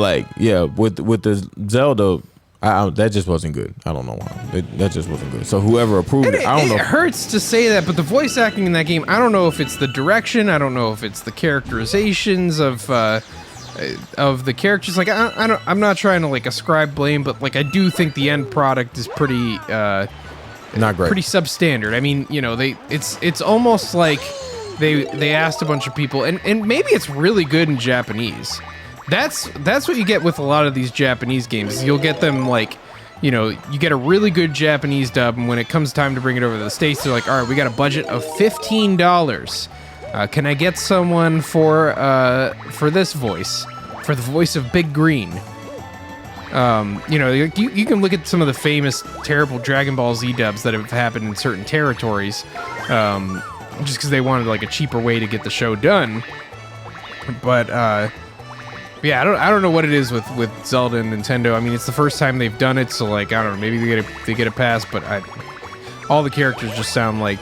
with the Zelda, that just wasn't good. I don't know why. That just wasn't good. So whoever approved it, I don't know. It hurts to say that, but the voice acting in that game, I don't know if it's the direction. I don't know if it's the characterizations of the characters. I'm not trying to ascribe blame, but I do think the end product is pretty not great, pretty substandard. I mean, it's almost like they asked a bunch of people, and maybe it's really good in Japanese. That's what you get with a lot of these Japanese games. You'll get them you get a really good Japanese dub, and when it comes time to bring it over to the States, they're like, all right, we got a budget of $15. Can I get someone for this voice? For the voice of Big Green. You know, you can look at some of the famous terrible Dragon Ball Z dubs that have happened in certain territories, just because they wanted like a cheaper way to get the show done. But yeah, I don't know what it is with Zelda and Nintendo. I mean, it's the first time they've done it, so like I don't know, maybe they get a pass. But all the characters just sound like,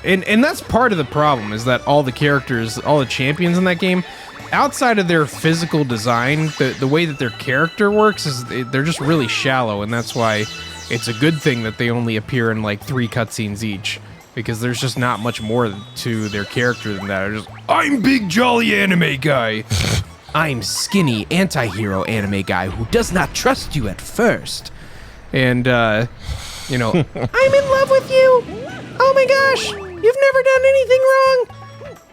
and that's part of the problem is that all the characters, all the champions in that game, outside of their physical design, the way that their character works is they're just really shallow, and that's why it's a good thing that they only appear in like 3 cutscenes each, because there's just not much more to their character than that. They're just, I'm big jolly anime guy. I'm skinny anti-hero anime guy who does not trust you at first. And, you know, I'm in love with you. Oh my gosh, you've never done anything wrong.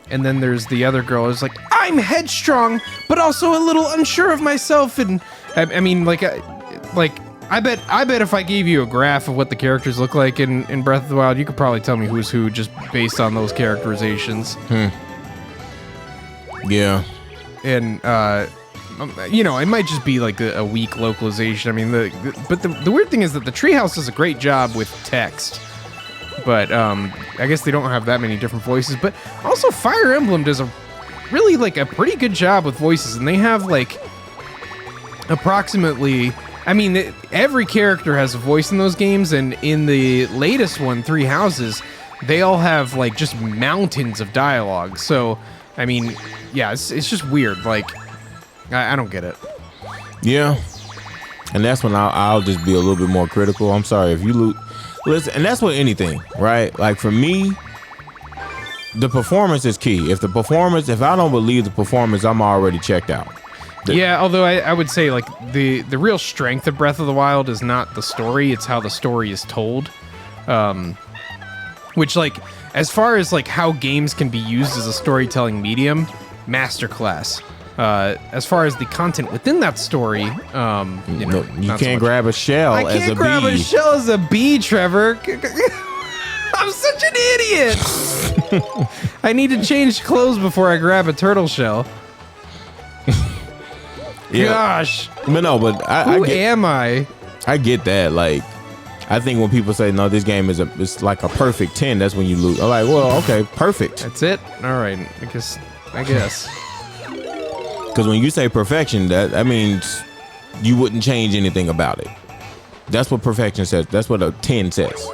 And then there's the other girl who's like, I'm headstrong, but also a little unsure of myself. And I mean, I bet if I gave you a graph of what the characters look like in Breath of the Wild, you could probably tell me who's who just based on those characterizations. Yeah. And, you know, it might just be like a weak localization. I mean, but the weird thing is that the Treehouse does a great job with text. But I guess they don't have that many different voices. But also Fire Emblem does a pretty good job with voices. And they have like approximately, I mean, every character has a voice in those games. And in the latest one, Three Houses, they all have like just mountains of dialogue. So, I mean, yeah, it's just weird. Like, I don't get it. Yeah. And that's when I'll just be a little bit more critical. I'm sorry if you listen, and that's with anything, right? Like for me, the performance is key. If I don't believe the performance, I'm already checked out. Yeah, although I would say like the real strength of Breath of the Wild is not the story, it's how the story is told. Which like, as far as like how games can be used as a storytelling medium, masterclass. As far as the content within that story, you know, you can't grab a shell as a bee. I can't grab a shell as a bee, Trevor. I'm such an idiot. I need to change clothes before I grab a turtle shell. Yeah. Gosh. But no, but Who am I? I get that. Like, I think when people say, no, this game it's like a perfect 10, that's when you lose. I'm like, well, okay, perfect. That's it? All right. I guess. Because when you say perfection, that means you wouldn't change anything about it. That's what perfection says. That's what a 10 says.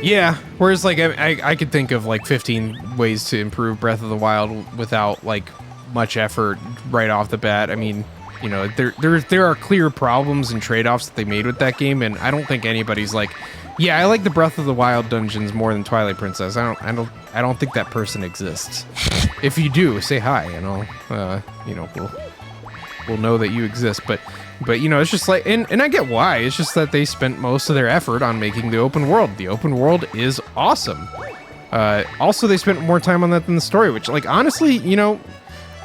Yeah. Whereas, like, I could think of, like, 15 ways to improve Breath of the Wild without, like, much effort right off the bat. I mean, you know, there are clear problems and trade-offs that they made with that game, and I don't think anybody's like, yeah, I like the Breath of the Wild dungeons more than Twilight Princess. I don't think that person exists. If you do, say hi, and I'll, you know, we'll know that you exist. But you know, it's just like, and I get why. It's just that they spent most of their effort on making the open world. The open world is awesome. Also, they spent more time on that than the story, which, like, honestly, you know,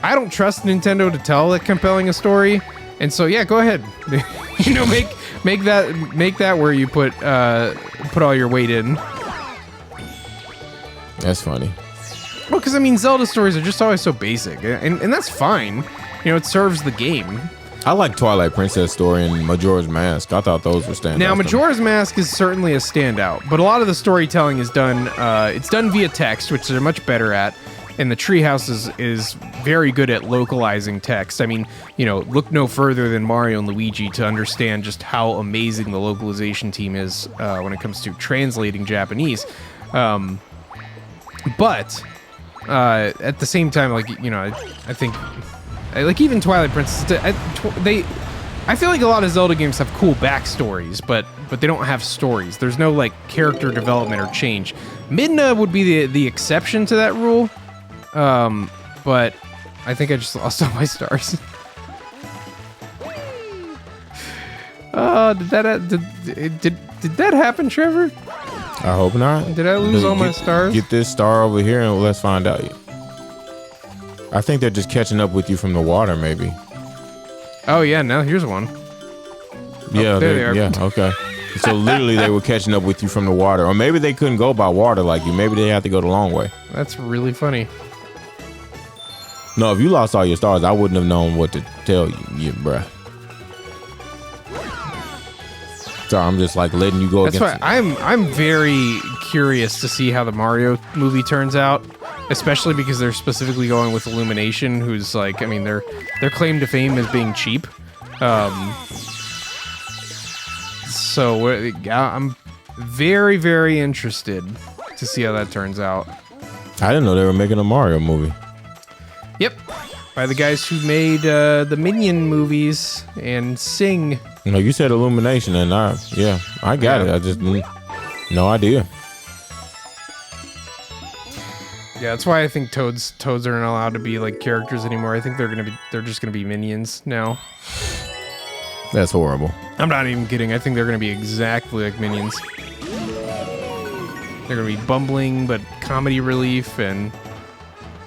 I don't trust Nintendo to tell that compelling a story, and so yeah, go ahead. You know, make that where you put all your weight in. That's funny. Well, because I mean, Zelda stories are just always so basic, and that's fine. You know, it serves the game. I like Twilight Princess story and Majora's Mask. I thought those were standouts. Now, Majora's Mask is certainly a standout, but a lot of the storytelling is done. It's done via text, which they're much better at. And the Treehouse is very good at localizing text. I mean, you know, look no further than Mario and Luigi to understand just how amazing the localization team is when it comes to translating Japanese. But at the same time, like, you know, I think, like, even Twilight Princess, I feel like a lot of Zelda games have cool backstories, but they don't have stories. There's no, like, character development or change. Midna would be the exception to that rule. But I think I just lost all my stars. Did that happen, Trevor? I hope not. Did I lose all my stars? Get this star over here and let's find out. I think they're just catching up with you from the water, maybe. Oh yeah, now here's one. Yeah, there they are. Yeah, okay. So literally they were catching up with you from the water. Or maybe they couldn't go by water like you. Maybe they had to go the long way. That's really funny. No, if you lost all your stars, I wouldn't have known what to tell you, bruh. So I'm just like letting you go That's why against. I'm very curious to see how the Mario movie turns out, especially because they're specifically going with Illumination, who's like, I mean, their claim to fame is being cheap. So I'm very, very interested to see how that turns out. I didn't know they were making a Mario movie. Yep, by the guys who made the Minion movies and Sing. You know, you said Illumination, and I got it. I just no idea. Yeah, that's why I think Toads aren't allowed to be like characters anymore. I think they're just gonna be minions now. That's horrible. I'm not even kidding. I think they're gonna be exactly like minions. They're gonna be bumbling but comedy relief, and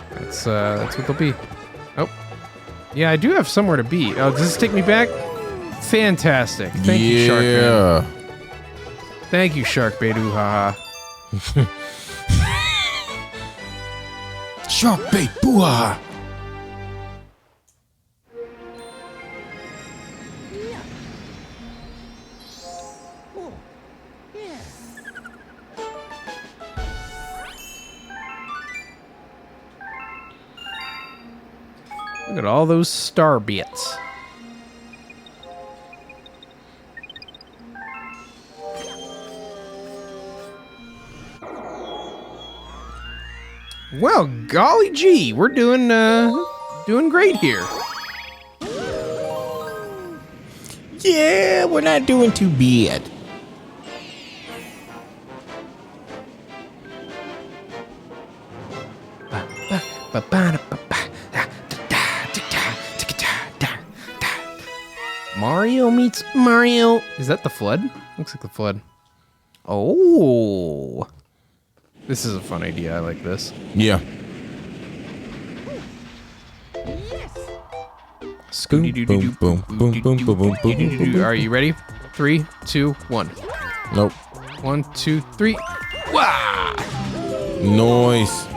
that's what they'll be. Oh, yeah, I do have somewhere to be. Oh, does this take me back? Fantastic. Thank you, Shark Man. Thank you, Shark Bait. Ooh, ha ha. Shark bait, booah! Look at all those star bits. Well, golly gee, we're doing great here. Yeah, we're not doing too bad. Mario meets Mario. Is that the flood? Looks like the flood. Oh. This is a fun idea. I like this. Yeah. Boom, boom, boom, boom, boom, boom, boom, boom, boom. Are you ready? 3, 2, 1. Nope. 1, 2, 3. Wow! Noise.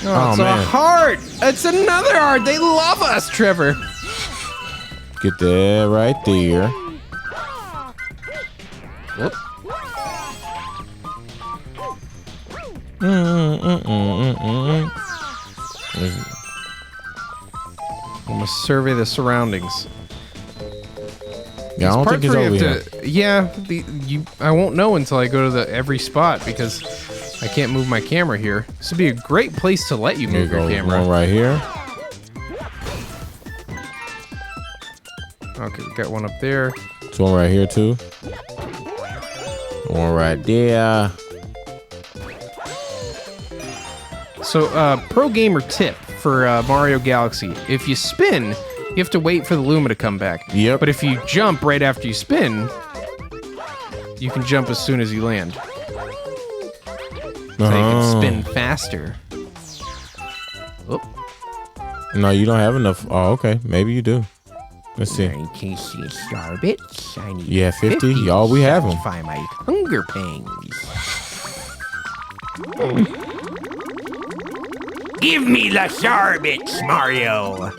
Oh, it's a heart. It's another heart. They love us, Trevor. Get that right there. Whoop. I'm gonna survey the surroundings. Yeah, I don't think it's over here. Yeah, I won't know until I go to every spot because I can't move my camera here. This would be a great place to let you move your camera. One right here. Okay, we got one up there. There's one right here too. One right there. So, pro gamer tip for Mario Galaxy: if you spin, you have to wait for the Luma to come back. Yep. But if you jump right after you spin, you can jump as soon as you land. So you can spin faster. Oh. No, you don't have enough. Oh, okay. Maybe you do. Let's see. In case you star bits, I need Yeah, 50. Y'all, we have them. satisfy my hunger pangs. Give me the star bits, Mario.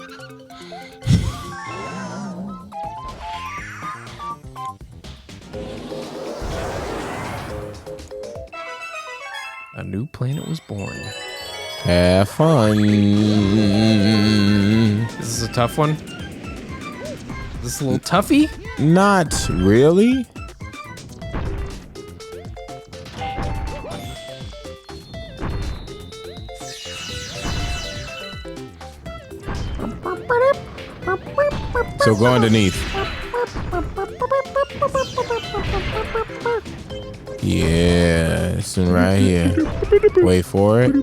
A new planet was born. Have fun. This is a tough one. Is this a little toughy? Not really. So go underneath. Yeah, this one right here. Wait for it.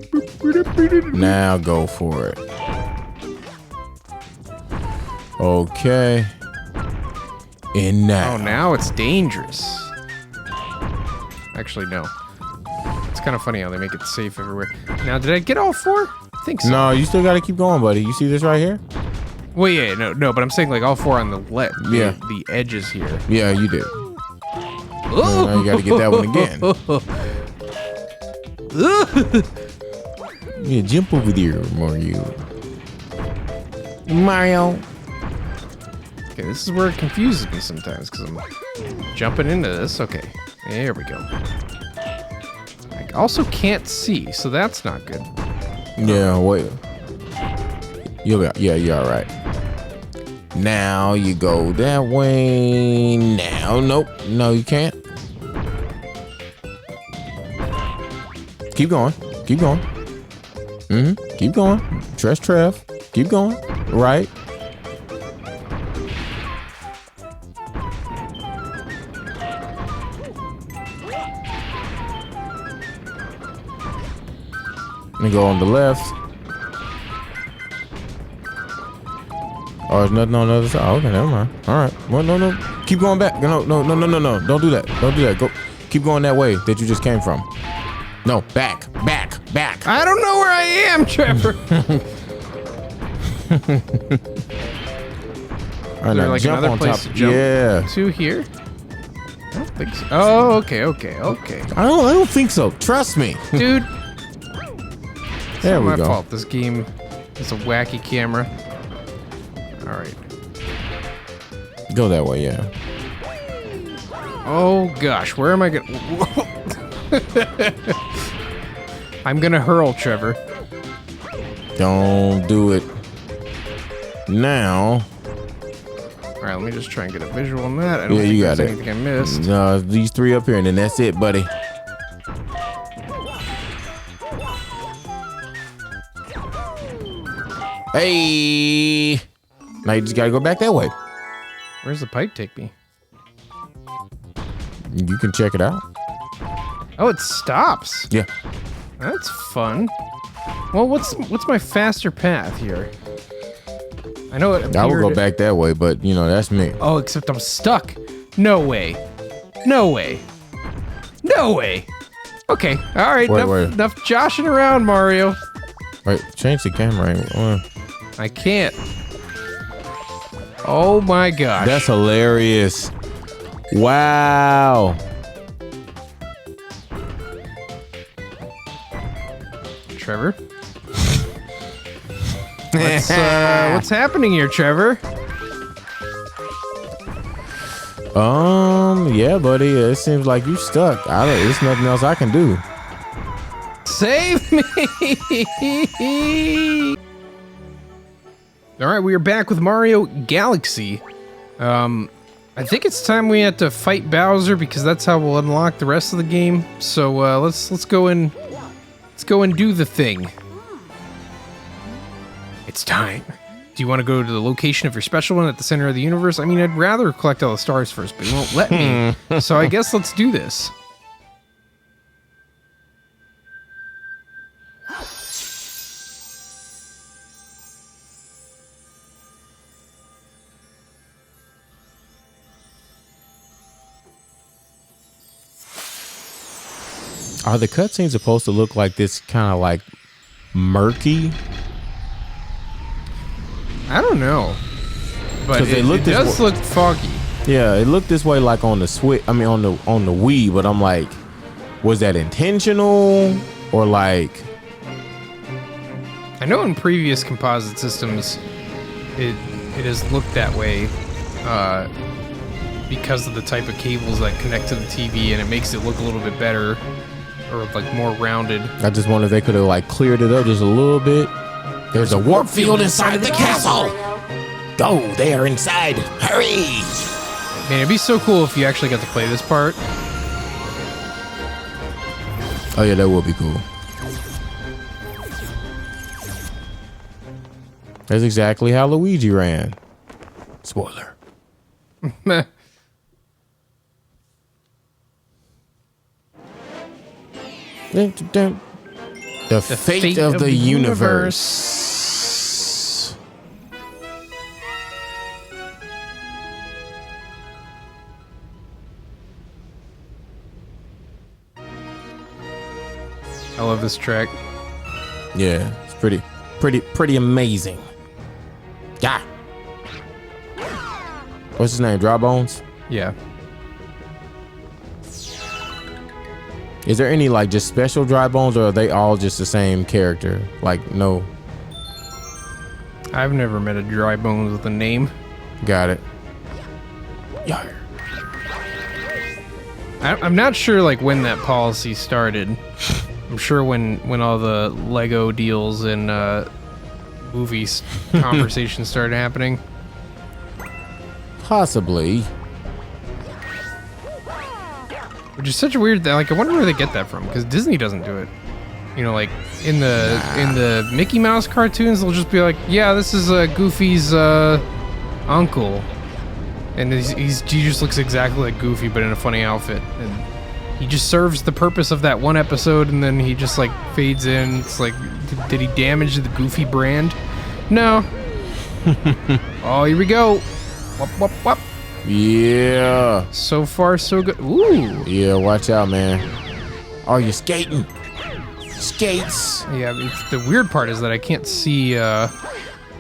Now go for it. Okay. And now. Oh, now it's dangerous. Actually, no. It's kind of funny how they make it safe everywhere. Now, did I get all 4? I think so. No, you still gotta keep going, buddy. You see this right here? Well, yeah, no, but I'm saying like all 4 on the left. Yeah. The edges here. Yeah, you did. Now you gotta get that one again. Yeah, jump over there, Mario. Mario. Okay, this is where it confuses me sometimes because I'm jumping into this. Okay, there we go. I also can't see, so that's not good. Yeah, wait. You're all right. Now you go that way. Now, nope. No, you can't. Keep going. Keep going. Keep going. Trust Trev. Keep going. Right. Let me go on the left. Oh, there's nothing on the other side. Oh, okay, never mind. All right. Well, no. Keep going back. No. Don't do that. Don't do that. Go. Keep going that way that you just came from. No, back. I don't know where I am, Trevor. All right, there now like jump another on place top. to jump Yeah. to here? I don't think so. Oh, okay. I don't think so. Trust me. Dude. There It's we not my go. fault. This game is a wacky camera. All right. Go that way, yeah. Oh gosh, where am I gonna? I'm gonna hurl, Trevor. Don't do it now. All right, let me just try and get a visual on that. I don't Yeah, think you got there's it. anything I missed. No, these three up here, and then that's it, buddy. Hey. Now you just gotta go back that way. Where's the pipe take me? You can check it out. Oh, it stops. Yeah. That's fun. Well, what's my faster path here? I know it. I would go appeared- back that way, but you know, that's me. Oh, except I'm stuck. No way. Okay. All right. Wait. Enough joshing around, Mario. Wait, change the camera. I can't. Oh my gosh. That's hilarious. Wow. Trevor. What's happening here, Trevor? Yeah, buddy. It seems like you stuck. There's nothing else I can do. Save me! All right, we are back with Mario Galaxy. I think it's time we have to fight Bowser because that's how we'll unlock the rest of the game. So let's go and do the thing. It's time. Do you want to go to the location of your special one at the center of the universe? I mean, I'd rather collect all the stars first, but you won't let me. So I guess let's do this. Are the cutscenes supposed to look like this, kind of like murky? I don't know, but 'Cause they it, look it this does wa- look foggy. Yeah, it looked this way like on the Switch. I mean, on the Wii. But I'm like, was that intentional or like? I know in previous composite systems, it has looked that way because of the type of cables that connect to the TV, and it makes it look a little bit better or like more rounded. I just wonder if they could have like cleared it up just a little bit. There's a warp field inside the castle. Go there inside. Hurry! Man, it'd be so cool if you actually got to play this part. Oh yeah, that would be cool. That's exactly how Luigi ran. Spoiler. The fate of the universe. I love this track. Yeah, it's pretty amazing. Yeah. What's his name? Dry Bones? Yeah. Is there any like just special Dry Bones, or are they all just the same character? Like, no. I've never met a dry bones with a name. Got it. Yar. I'm not sure like when that policy started. I'm sure when all the Lego deals and movies conversations started happening. Possibly. Which is such a weird thing. Like, I wonder where they get that from, because Disney doesn't do it. You know, like in the Mickey Mouse cartoons, they'll just be like, "Yeah, this is Goofy's uncle," and he just looks exactly like Goofy, but in a funny outfit, and he just serves the purpose of that one episode, and then he just like fades in. It's like, did he damage the Goofy brand? No. Oh, here we go. Wop, wop, wop. Yeah. So far, so good. Ooh. Yeah, watch out, man. Oh, you're skating. Skates. Yeah, it's, the weird part is that I can't see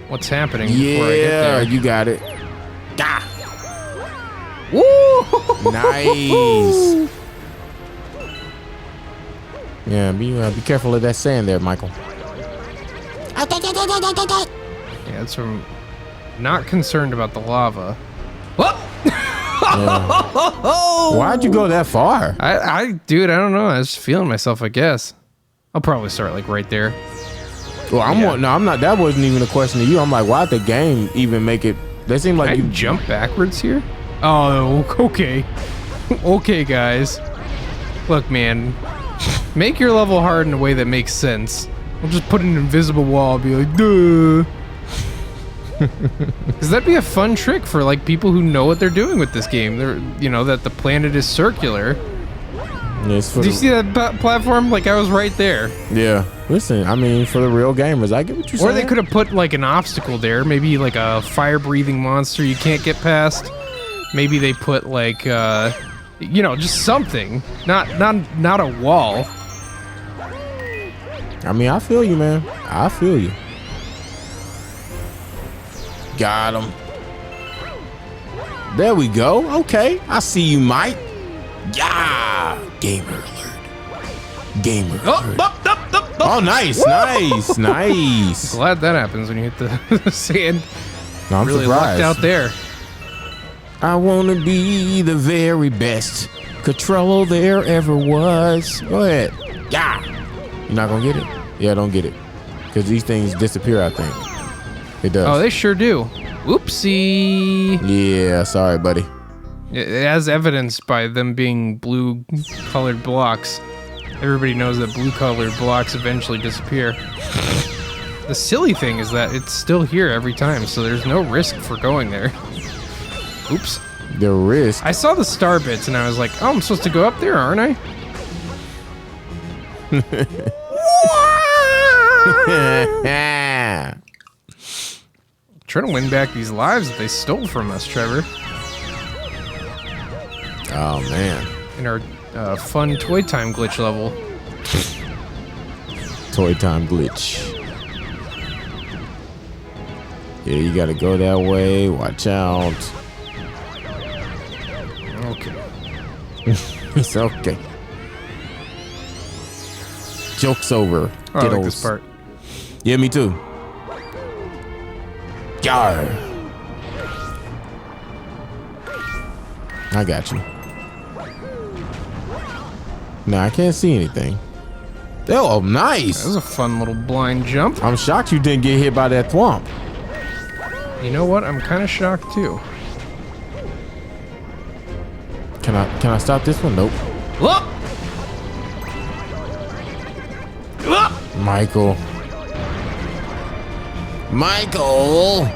what's happening before I get there. You got it. Gah. Woo! Nice. Yeah, be careful of that sand there, Michael. Yeah, that's from not concerned about the lava. Whoop! Yeah. Why'd you go that far? Dude, I don't know. I was just feeling myself, I guess. I'll probably start like right there. Well, I'm not. That wasn't even a question to you. I'm like, why'd the game even make it? That seemed like Can I you jump backwards here? Oh, okay. Okay, guys. Look, man. Make your level hard in a way that makes sense. I'll just put an invisible wall and be like, duh. Because that'd be a fun trick for like people who know what they're doing with this game. They're, you know, that the planet is circular. Yes, Did you see that platform? Like, I was right there. Yeah. Listen, I mean, for the real gamers, I get what you're saying. Or they could have put like an obstacle there. Maybe like a fire-breathing monster you can't get past. Maybe they put like, you know, just something. Not a wall. I mean, I feel you, man. I feel you. Got him. There we go. Okay. I see you, Mike. Yeah. Gamer alert. Gamer alert. Oh, nice. Nice. Nice. Glad that happens when you hit the sand. No, I'm really surprised. lucked out there. I want to be the very best Cottrello there ever was. Go ahead. Yeah. You're not going to get it? Yeah, don't get it. Because these things disappear, I think. It does. Oh, they sure do. Oopsie. Yeah, sorry, buddy. As evidenced by them being blue-colored blocks. Everybody knows that blue-colored blocks eventually disappear. The silly thing is that it's still here every time, so there's no risk for going there. Oops. The risk. I saw the star bits and I was like, oh, I'm supposed to go up there, aren't I? Trying to win back these lives that they stole from us, Trevor. Oh, man. In our fun Toy Time glitch level. Toy Time glitch. Yeah, you gotta go that way. Watch out. Okay. It's okay. Joke's over. Oh, I like this part. Yeah, me too. Yar. I got you. No, I can't see anything. Oh, nice. That was a fun little blind jump. I'm shocked you didn't get hit by that thwomp. You know what? I'm kind of shocked too. Can I stop this one? Nope. Look! Michael. Michael.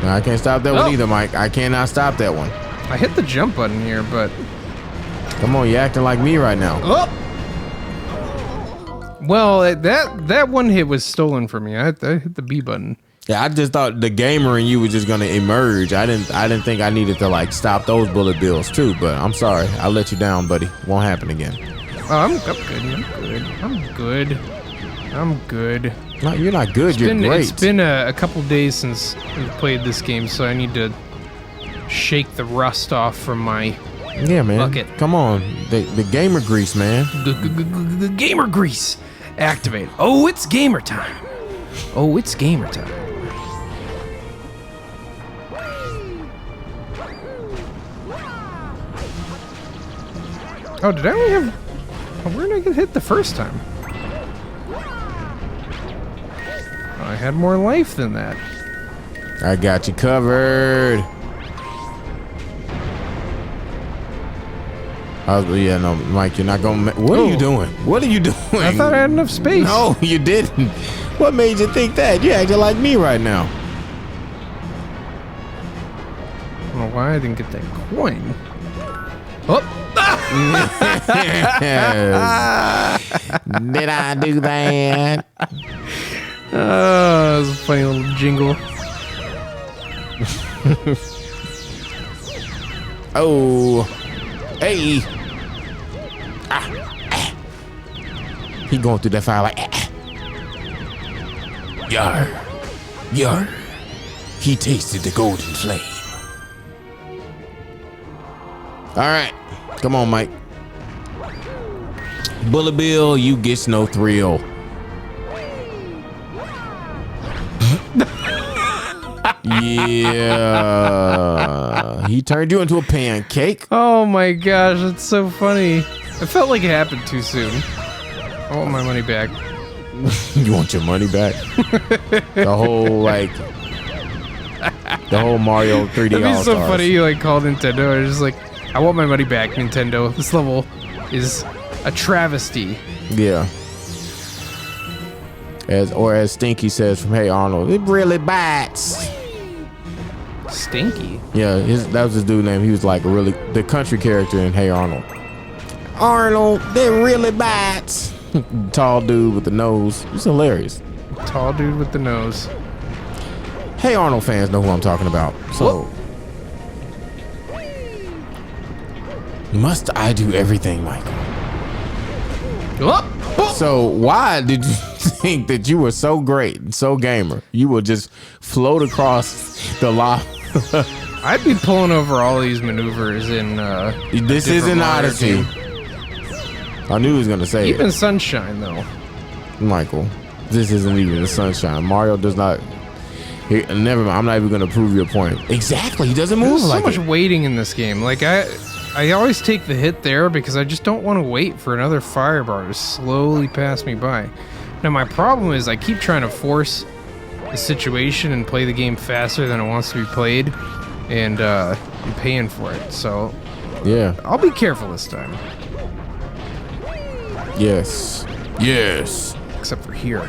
No, I can't stop that one either, Mike. I cannot stop that one. I hit the jump button here, but... Come on, you acting like me right now. Oh! Well, that one hit was stolen from me. I hit the B button. Yeah, I just thought the gamer in you was just gonna emerge. I didn't think I needed to like stop those bullet bills too. But I'm sorry, I let you down, buddy. Won't happen again. Oh, I'm good. I'm good. No, you're not good. You're great. It's been a couple days since we've played this game, so I need to shake the rust off from my man. bucket. Come on, the gamer grease, man. The gamer grease. Activate. Oh, it's gamer time. Oh, it's gamer time. Oh, did I only have... Where did I get hit the first time? Oh, I had more life than that. I got you covered. Yeah, no, Mike, you're not gonna. What are you doing? What are you doing? I thought I had enough space. No, you didn't. What made you think that? You're acting like me right now. I don't know why I didn't get that coin. Oh! Did I do that? Oh, that was a funny little jingle. Oh, hey. He going through that fire like, Yar, yar. He tasted the golden flame. All right, come on, Mike. Bullet Bill, you gets no thrill. Yeah, he turned you into a pancake. Oh my gosh, that's so funny. It felt like it happened too soon. I want my money back. You want your money back? The whole Mario 3D That'd be All-Stars. so funny. You like called Nintendo and just like, I want my money back, Nintendo. This level is a travesty. Yeah. As Stinky says from Hey Arnold, it really bites. Stinky. Yeah, that was his dude name. He was like the country character in Hey Arnold. Arnold, they really bites. Tall dude with the nose. It's hilarious. Tall dude with the nose. Hey Arnold fans know who I'm talking about. So, must I do everything, Michael? So why did you think that you were so great, so gamer? You would just float across the lava. I'd be pulling over all these maneuvers in This isn't Mario Odyssey. game. I knew he was gonna say Even it. Sunshine though. Michael, this isn't even the Sunshine. Mario does not. Never mind. I'm not even gonna prove your point. Exactly. He doesn't move There's so like much it. waiting in this game. Like I always take the hit there because I just don't want to wait for another fire bar to slowly pass me by. Now my problem is I keep trying to force the situation and play the game faster than it wants to be played, and I'm paying for it. So Yeah. I'll be careful this time. Yes. Yes. Except for here.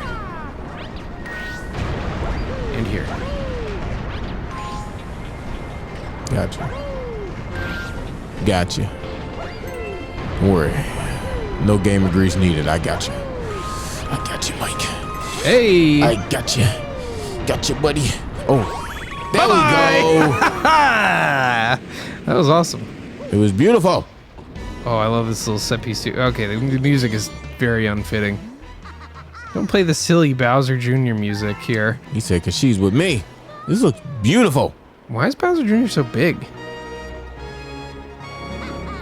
And here. Gotcha. Gotcha. Don't worry. No gamer grease needed. I got you. I got you, Mike. Hey! I got you. Got you, buddy. Oh, there we That was awesome. go. It was beautiful. Oh, I love this little set piece too. Okay, the music is very unfitting. Don't play the silly Bowser Jr. music here. He said, "Cause she's with me." This looks beautiful. Why is Bowser Jr. so big?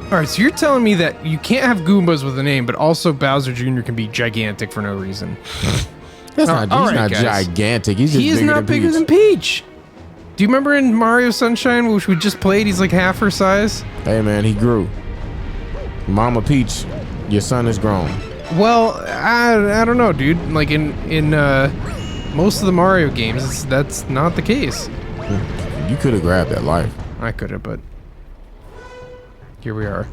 Alright, so you're telling me that you can't have Goombas with a name, but also Bowser Jr. can be gigantic for no reason. That's all he's right, not guys. gigantic. He's just He is bigger not than bigger Peach. than Peach. Do you remember in Mario Sunshine, which we just played, he's like half her size? Hey man, he grew. Mama Peach, your son is grown. Well, I don't know, dude. Like in most of the Mario games, that's not the case. You could have grabbed that life. I could have, but here we are.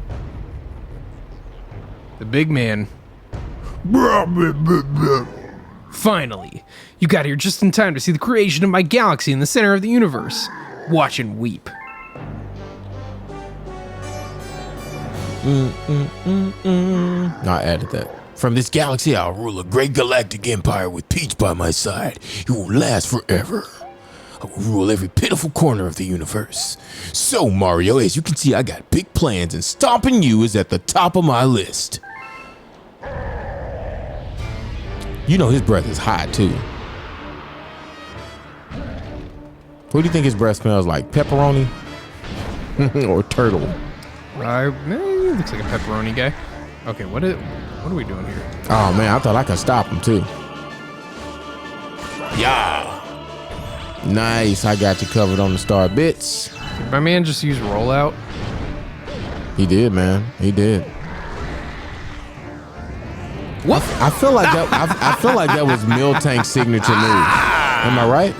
The big man. Finally, you got here just in time to see the creation of my galaxy in the center of the universe. Watch and weep. I added that. From this galaxy, I'll rule a great galactic empire with Peach by my side. It will last forever. I will rule every pitiful corner of the universe. So, Mario, as you can see, I got big plans, and stomping you is at the top of my list. You know his breath is hot, too. What do you think his breath smells like? Pepperoni? Or turtle? He looks like a pepperoni guy. Okay, what are we doing here? Oh man, I thought I could stop him too. Yeah. Nice, I got you covered on the star bits. Did my man just use rollout? He did, man. He did. What? I feel like that. I feel like that was Miltank's signature move. Am I right?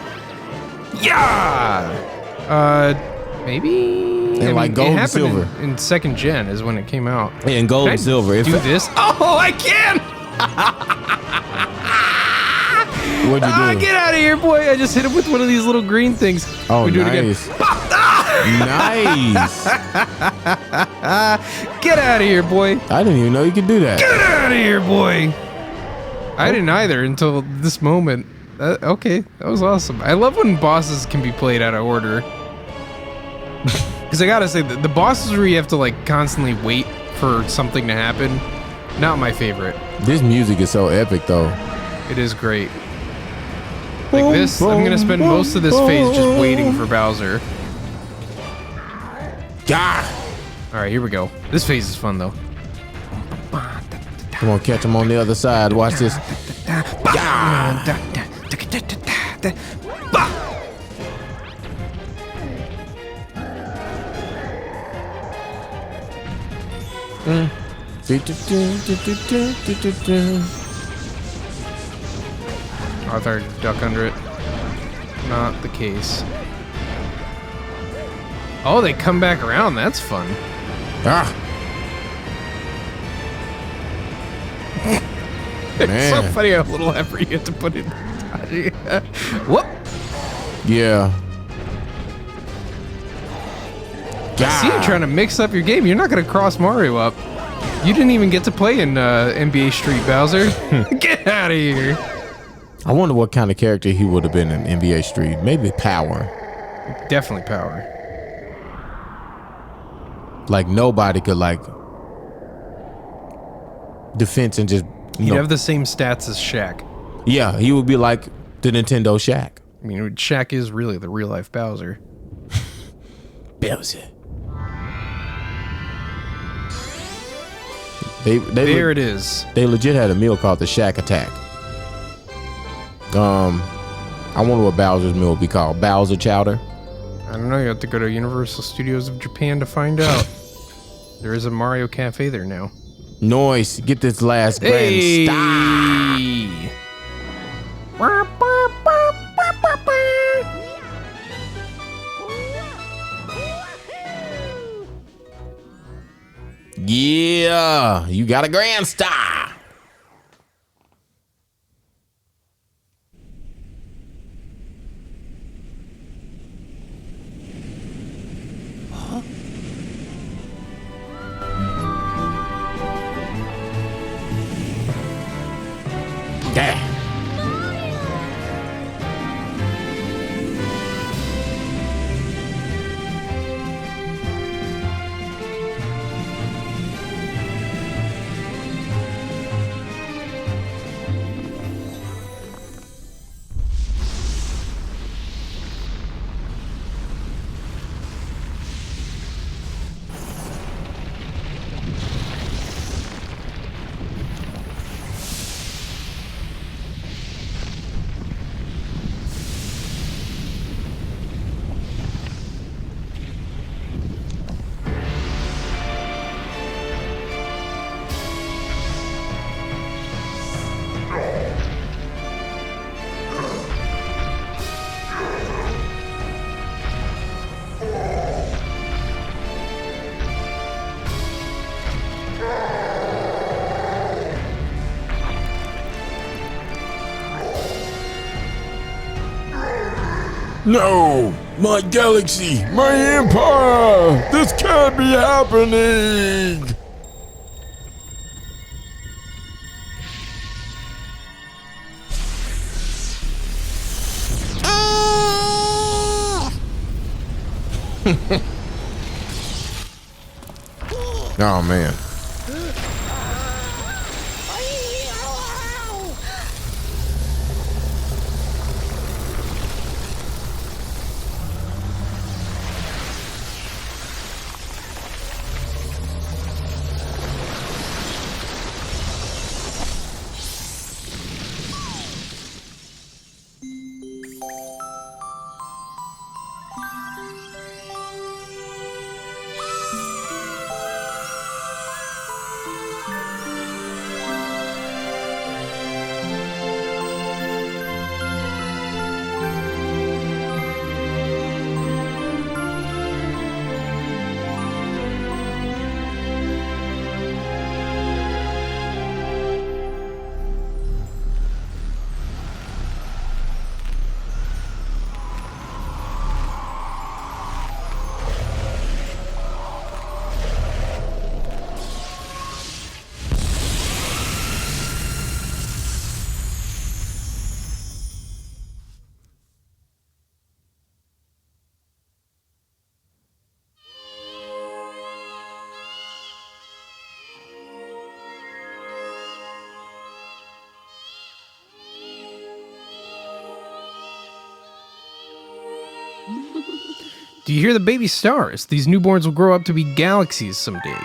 Yeah. Maybe. And like gold it and happened silver. in second gen is when it came out. And gold and silver. Do this? Oh, I can! What'd you do? Get out of here, boy! I just hit him with one of these little green things. Oh, we do nice. it again. Nice. Get out of here, boy! I didn't even know you could do that. Get out of here, boy! I didn't either until this moment. Okay, that was awesome. I love when bosses can be played out of order. Because I gotta say, the bosses where you have to like constantly wait for something to happen, not my favorite. This music is so epic, though. It is great. Like this, I'm gonna spend most of this phase just waiting for Bowser. God. All right, here we go. This phase is fun though. Come on, catch him on the other side. Watch this. Arthur, duck under it. Not the case. Oh, they come back around. That's fun. Ah. It's so Man. funny how little effort you have to put in. Whoop! Yeah. I see you trying to mix up your game. You're not going to cross Mario up. You didn't even get to play in NBA Street, Bowser. Get out of here. I wonder what kind of character he would have been in NBA Street. Maybe Power. Definitely Power. Like nobody could like defense and just He'd have the same stats as Shaq. Yeah, he would be like the Nintendo Shaq. I mean, Shaq is really the real life Bowser. Bowser. There it is. They legit had a meal called the Shaq Attack. I wonder what Bowser's meal would be called. Bowser Chowder. I don't know. You have to go to Universal Studios of Japan to find out. There is a Mario Cafe there now. Noise. Get this last grand star. Yeah, you got a grand star. Yeah. No! My galaxy! My empire! This can't be happening! Oh man. Do you hear the baby stars? These newborns will grow up to be galaxies someday.